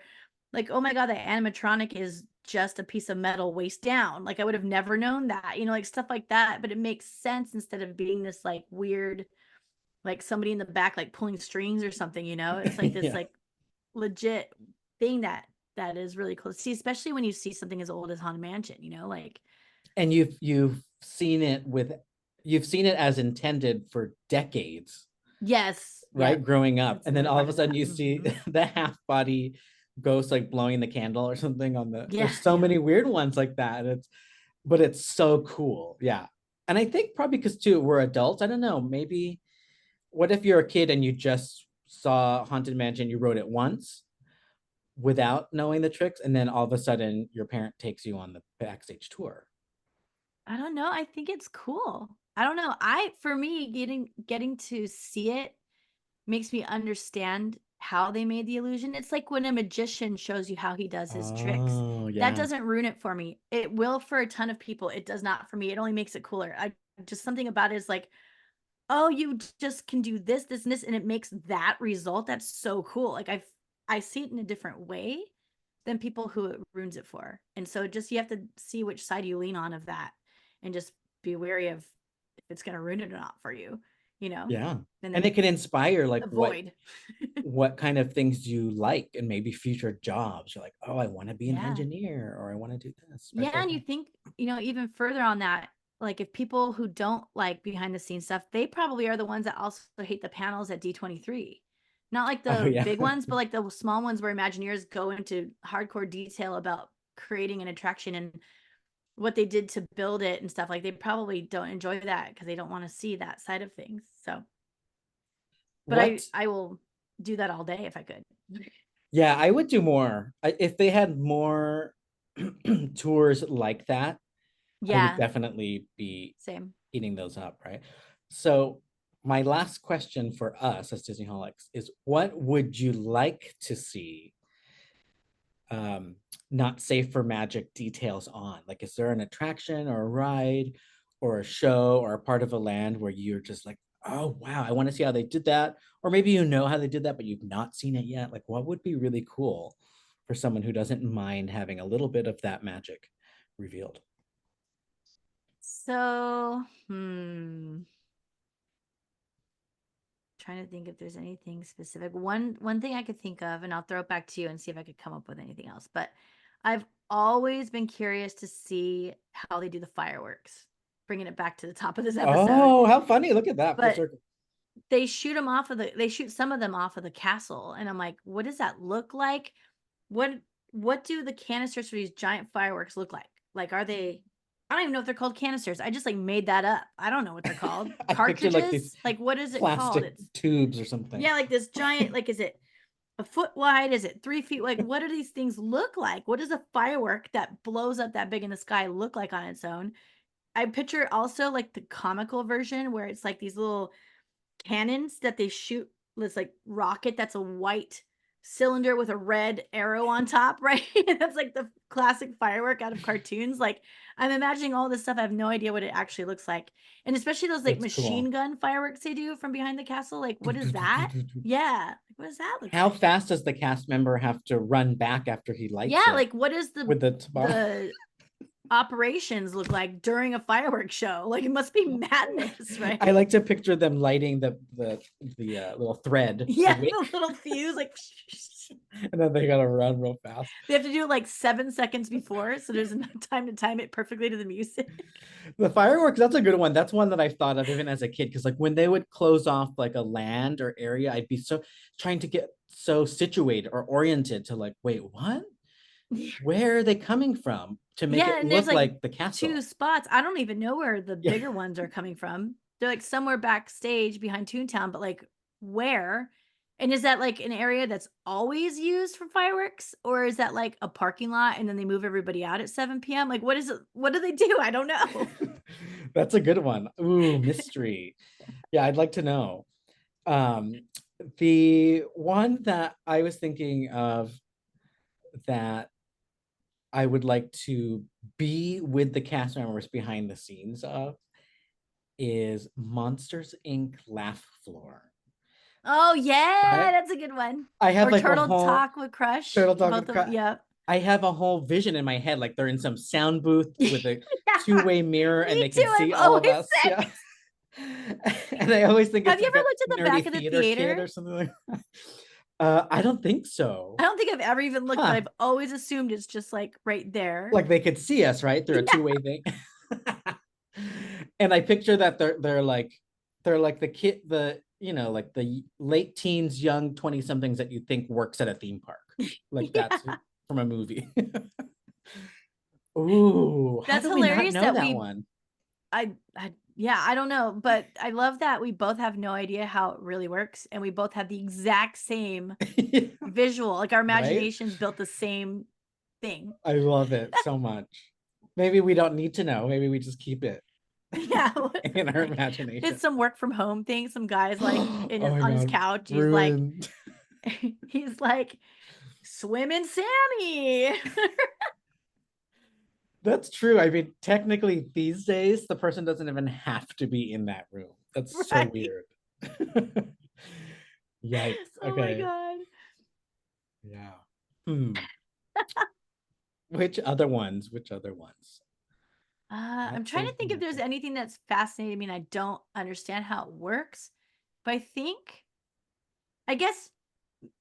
like, oh my God, the animatronic is just a piece of metal waist down. Like I would have never known that, like stuff like that. But it makes sense instead of being this like weird, like somebody in the back, like pulling strings or something, It's like this Yeah. like legit thing that is really cool to see, especially when you see something as old as Haunted Mansion, like And you've seen it as intended for decades, yes, right? yep. Growing up. That's And then another all part of a of sudden that. you see the half body ghost like blowing the candle or something on Yeah, there's so yeah. many weird ones like that. But it's so cool. Yeah. And I think probably because too, we're adults. I don't know. Maybe what if you're a kid and you just saw Haunted Mansion, you wrote it once without knowing the tricks, and then all of a sudden your parent takes you on the backstage tour. I don't know. I think it's cool. I don't know. For me, getting to see it makes me understand how they made the illusion. It's like when a magician shows you how he does his tricks. Oh, That yeah. doesn't ruin it for me. It will for a ton of people. It does not for me. It only makes it cooler. I just something about it is like, oh, you just can do this, this, and this, and it makes that result. That's so cool. Like I see it in a different way than people who it ruins it for. And so just you have to see which side you lean on of that and just be wary of if it's gonna ruin it or not for you, Yeah. and And it then can inspire like avoid. what kind of things you like and maybe future jobs. You're like, oh, I want to be an Yeah. engineer or I want to do this Yeah, special and you thing. think, even further on that, like if people who don't like behind the scenes stuff, they probably are the ones that also hate the panels at D23. Not like Oh, the yeah. big ones, but like the small ones where Imagineers go into hardcore detail about creating an attraction and what they did to build it and stuff. Like they probably don't enjoy that because they don't want to see that side of things. So, but I What? I will do that all day if I could. Yeah, I would do more. If they had more tours like that, I would Yeah, definitely be same. eating those up, right? So, my last question for us as Disneyholics is what would you like to see um, not safe for magic details on? Like, is there an attraction or a ride or a show or a part of a land where you're just like, oh, wow, I want to see how they did that? Or maybe you know how they did that, but you've not seen it yet. Like, what would be really cool for someone who doesn't mind having a little bit of that magic revealed? So, trying to think if there's anything specific. One thing I could think of, and I'll throw it back to you and see if I could come up with anything else. But I've always been curious to see how they do the fireworks, bringing it back to the top of this episode. Oh, how funny. Look at that full But circle. they shoot some of them off of the castle, and I'm like, what does that look like? What what do the canisters for these giant fireworks look like? Like, are they? I don't even know if they're called canisters. I just like made that up. I don't know what they're called. I picture like these Cartridges? Like, what is it called? plastic It's tubes or something. yeah, like this giant. Like, is it a foot wide? Is it 3 feet? Like, what do these things look like? What does a firework that blows up that big in the sky look like on its own? I picture also like the comical version where it's like these little cannons that they shoot this like rocket that's a white cylinder with a red arrow on top, right? That's like the classic firework out of cartoons. Like I'm imagining all this stuff. I have no idea what it actually looks like. And especially those like That's machine cool. gun fireworks they do from behind the castle. Like, what is that? Yeah. Like, what does that look How like? fast does the cast member have to run back after he Yeah, lights it like what is with the tomorrow? the operations look like during a fireworks show? Like it must be madness, I right? like to picture them lighting the little thread, the Yeah, wick, the little fuse, like and then they gotta run real fast. they have to do it like 7 seconds before, so there's enough time to time it perfectly to the music. The fireworks, that's a good one. That's one that I thought of even as a kid, because like when they would close off like a land or area, I'd be so trying to get so situated or oriented to like, wait, what? Where are they coming from to make Yeah, it and there's look like like the 2 castle? spots. I don't even know where the Yeah. bigger ones are coming from. They're like somewhere backstage behind Toontown, but like where? And is that like an area that's always used for fireworks? Or is that like a parking lot and then they move everybody out at 7 p.m.? Like what is it? What do they do? I don't know. That's a good one. Ooh, mystery. Yeah, I'd like to know. Um, the one that I was thinking of that I would like to be with the cast members behind the scenes of is Monsters Inc. Laugh Floor. Oh yeah, Right? that's a good one. I have Or like a Turtle whole Talk with Crush. turtle talk Both with of crap. yep. I have a whole vision in my head, like they're in some sound booth with a Yeah. two-way mirror and Me they too. can see I've all of always us. said. Yeah. And I always think Have it's you like ever a looked at the back nerdy of the theater kid theater? or something like that. I don't think so. I don't think I've ever even looked, but Huh. I've always assumed it's just like right there. Like they could see us, right? Through a Yeah. two-way thing. And I picture that they're like the kid, the like the late teens, young 20 somethings that you think works at a theme park. Like that's Yeah. from a movie. Ooh, how That's do we not hilarious know that that we one? I yeah, I don't know, but I love that we both have no idea how it really works and we both have the exact same visual. Like our Right? imaginations built the same thing. I love it so much. Maybe we don't need to know. Maybe we just keep it Yeah. What is in it our like? It's imagination. some work from home thing. Some guy's like Oh in my on his God. couch. Ruined. He's like swimming Sammy. That's true. I mean, technically, these days, the person doesn't even have to be in that room. That's so Right. weird. Yikes. Oh my Okay. god. Yeah. Hmm. Which other ones? Which other ones? I'm Let's trying see to if we think if can there's think. anything that's fascinating me and I don't understand how it works. But I think, I guess,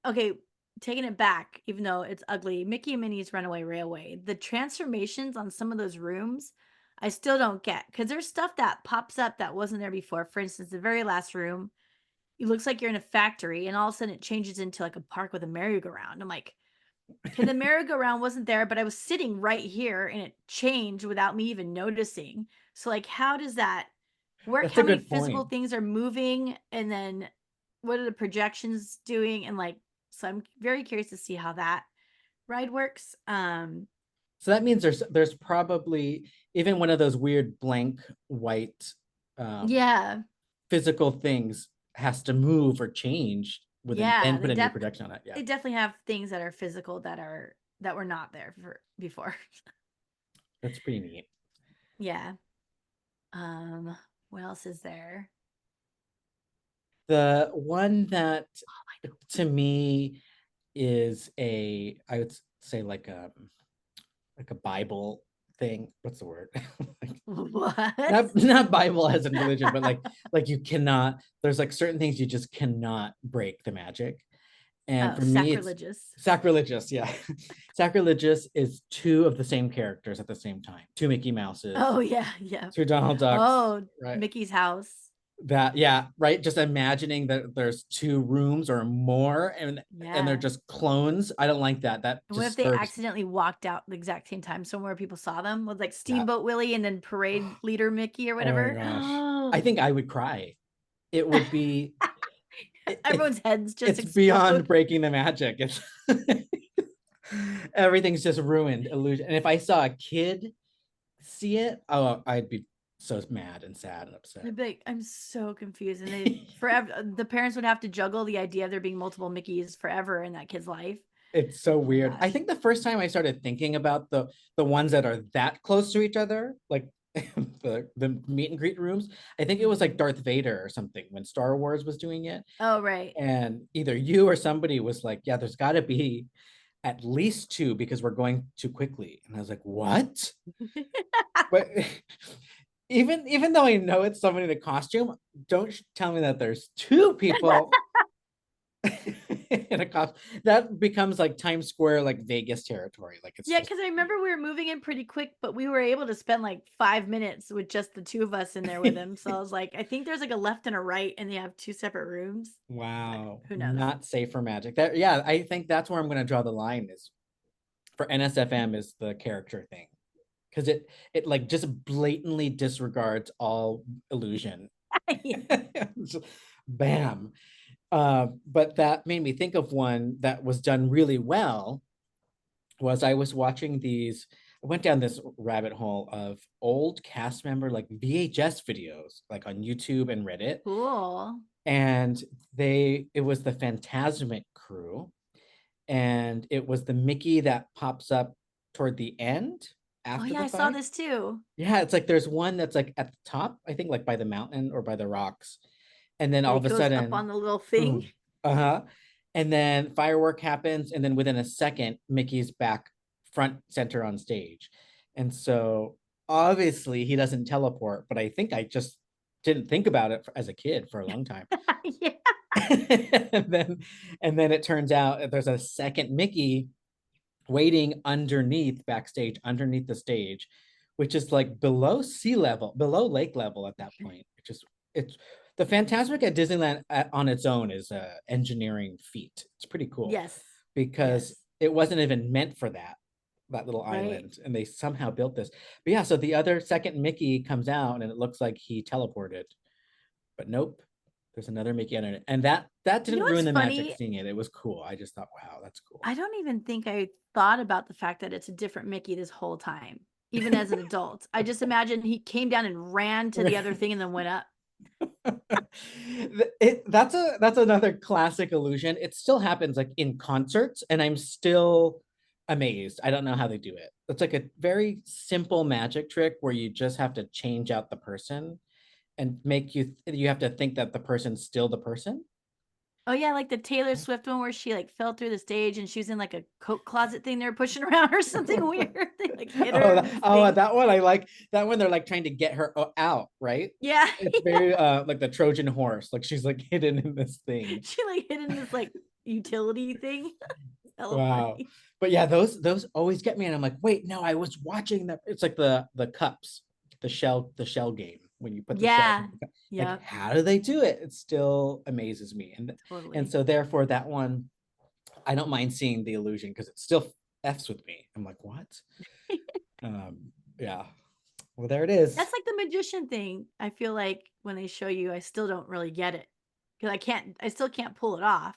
okay, taking it back, even though it's ugly, Mickey and Minnie's Runaway Railway, the transformations on some of those rooms, I still don't get because there's stuff that pops up that wasn't there before. For instance, the very last room, it looks like you're in a factory and all of a sudden it changes into like a park with a merry-go-round. I'm like, okay, the merry-go-round wasn't there, but I was sitting right here and it changed without me even noticing. So, like, how does that work? That's a How many good physical point. things are moving? And then what are the projections doing? And like, so I'm very curious to see how that ride works. So that means there's probably even one of those weird blank white um, Yeah. physical things has to move or change with and Yeah. then put a new projection on it. Yeah, They definitely have things that are physical that were not there for before. that's pretty neat. Yeah. Um, what else is there? The one that Oh, I to me is I would say like a Bible thing. What's the word? Like, know. What? not Bible as in religion, but like you cannot. There's like certain things you just cannot break the magic. And Oh, for me, it's sacrilegious. sacrilegious. Yeah, sacrilegious is two of the same characters at the same time. Two Mickey Mouses, Oh, yeah, yeah. two Donald Ducks. Oh, Right. Mickey's house. That yeah, right. Just imagining that there's two rooms or more, and they're Yeah. just clones. I don't like that. That And what if they disturbs me. accidentally walked out the exact same time somewhere people saw them with like Yeah. Steamboat Willie and then parade leader Mickey or Oh my whatever? gosh. I think I would cry. It would be Everyone's heads just it's beyond explode. breaking the magic. It's everything's just ruined illusion. And if I saw a kid see it, oh, I'd be so mad and sad and upset. They'd be like, I'm so confused. And they forever, the parents would have to juggle the idea of there being multiple Mickeys forever in that kid's life. It's so Oh my weird. I gosh. think the first time I started thinking about the ones that are that close to each other, like the meet and greet rooms, I think it was like Mhm. Darth Vader or something when Star Wars was doing it. Oh, right. And either you or somebody was like, yeah, there's got to be at least two because we're going too quickly. And I was like, what? But even though I know it's somebody in a costume, don't tell me that there's two people in a costume. That becomes like Times Square, like Vegas territory. Like it's Yeah, just because I remember we were moving in pretty quick, but we were able to spend like 5 minutes with just the two of us in there with him. So I was like, I think there's like a left and a right, and they have two separate rooms. But wow, who knows? not safe for magic. That yeah, I think that's where I'm going to draw the line is for NSFM is the character thing because it like just blatantly disregards all illusion. Yeah. Bam. But that made me think of one that was done really well. Was I was watching these. I went down this rabbit hole of old cast member like VHS videos, like on YouTube and Reddit, Cool. and it was the Phantasmic crew, and it was the Mickey that pops up toward the end Oh after yeah, the I saw fight. this too. Yeah, it's like there's one that's like at the top, I think like by the mountain or by the rocks. And then Yeah, all he of a goes up on sudden, the little thing. boom. Uh-huh. And then firework happens, and then within a second, Mickey's back front center on stage. And so obviously he doesn't teleport, but I think I just didn't think about it as a kid for a long time. Yeah. and then and then it turns out that there's a second Mickey waiting underneath backstage, underneath the stage, which is like below sea level, below lake level at that point. It's the Phantasmic at Disneyland on its own is a engineering feat. It's pretty cool Yes. because Yes. it wasn't even meant for that little Right. island, and they somehow built this. But yeah, so the other second Mickey comes out, and it looks like he teleported, but nope. There's another Mickey under it, and that You know didn't ruin what's the magic. funny? Seeing it, it was cool. I just thought, wow, that's cool. I don't even think I thought about the fact that it's a different Mickey this whole time, even as an adult. I just imagine he came down and ran to the other thing and then went up. That's another classic illusion. It still happens like in concerts, and I'm still amazed. I don't know how they do it. It's like a very simple magic trick where you just have to change out the person and make you have to think that the person's still the person. Oh yeah, like the Taylor Swift one where she like fell through the stage and she was in like a coat closet thing they were pushing around or something weird. They like hit her in the thing. That one I like. That one they're like trying to get her out, right? Yeah. It's very like the Trojan horse. Like she's like hidden in this thing. She like hit in this like utility thing. Hella Wow. funny. But yeah, those always get me, and I'm like, wait, no, I was watching that. It's like the cups, the shell game when you put the shells in Yeah. the cup. Like, Yep. how do they do it? It still amazes me. And Totally. so therefore that one, I don't mind seeing the illusion because it still f's with me. I'm like, what? Yeah. Well, there it is. That's like the magician thing. I feel like when they show you, I still don't really get it because I still can't pull it off.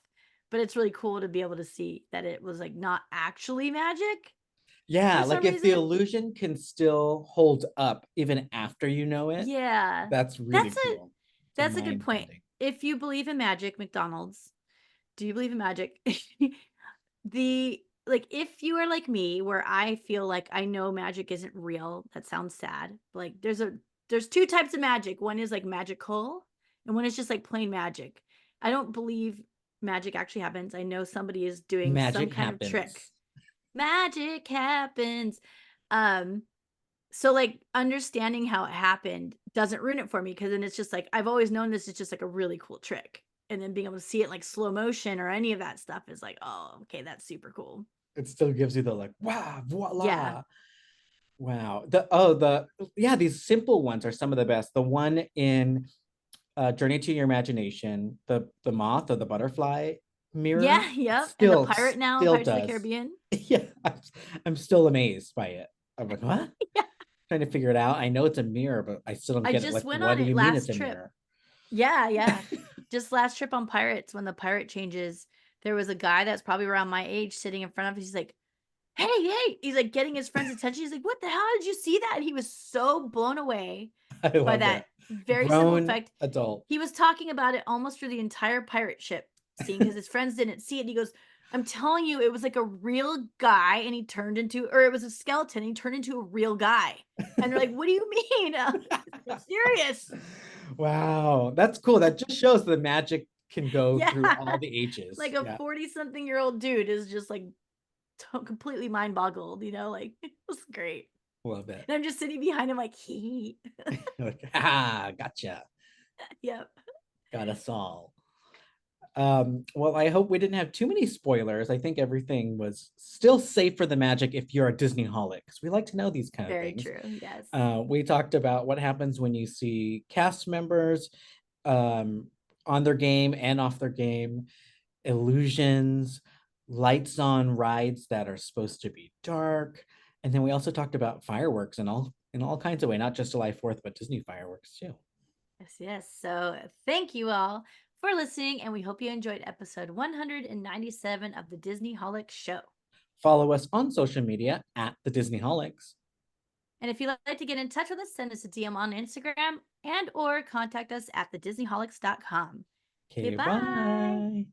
But it's really cool to be able to see that it was like not actually magic for Yeah, some like if the reason. illusion can still hold up even after you know it, Yeah. that's really That's a cool. It's a that's a good mind point. bending. If you believe in magic, McDonald's, do you believe in magic? The like if you are like me where I feel like I know magic isn't real, that sounds sad. Like there's two types of magic. One is like magical and one is just like plain magic. I don't believe magic actually happens. I know somebody is doing some Magic kind of trick. happens. Magic happens. Um so like understanding how it happened doesn't ruin it for me because then it's just like I've always known this is just like a really cool trick. And then being able to see it in like slow motion or any of that stuff is like, oh, okay, that's super cool. It still gives you the like, wow, Yeah. voila. Wow. Yeah, these simple ones are some of the best. The one in Journey to Your Imagination, the moth or the butterfly mirror, Yeah, it yep. And the still pirate now in still Pirates of the does. Caribbean. Yeah, I'm still amazed by it. I'm like, what? Yeah. Trying to figure it out. I know it's a mirror, but I still don't I get it. just Like, went what on do it you mean last it's a trip. mirror? Yeah, yeah. Just last trip on Pirates when the pirate changes, there was a guy that's probably around my age sitting in front of us. He's like, hey, hey. He's like getting his friend's attention. He's like, what the hell did you see that? And he was so blown away I by love that it. very simple Grown fact. adult. He was talking about it almost through the entire pirate ship scene because his friends didn't see it. He goes, I'm telling you, it was like a real guy and he turned into, or it was a skeleton. And he turned into a real guy. And they're like, what do you mean? I'm serious. Wow, that's cool. That just shows the magic can go through Yeah. all the ages. Like a Yeah, 40-something-year-old dude is just like completely mind boggled, like it was great. love it. And I'm just sitting behind him like, he. Like, ah, gotcha. Yep. Got us all. Well, I hope we didn't have too many spoilers. I think everything was still safe for the magic if you're a Disney holic, because we like to know these kind of Very things. true. Yes. We talked about what happens when you see cast members um, on their game and off their game, illusions, lights on rides that are supposed to be dark, and then we also talked about fireworks and all in all kinds of way, not just July 4th, but Disney fireworks too. Yes, yes. So thank you all for listening, and we hope you enjoyed episode 197 of the Disney Holic Show. Follow us on social media at the Disney Holics. And if you'd like to get in touch with us, send us a DM on Instagram and or contact us at thedisneyholics.com. Okay, Okay, bye. bye.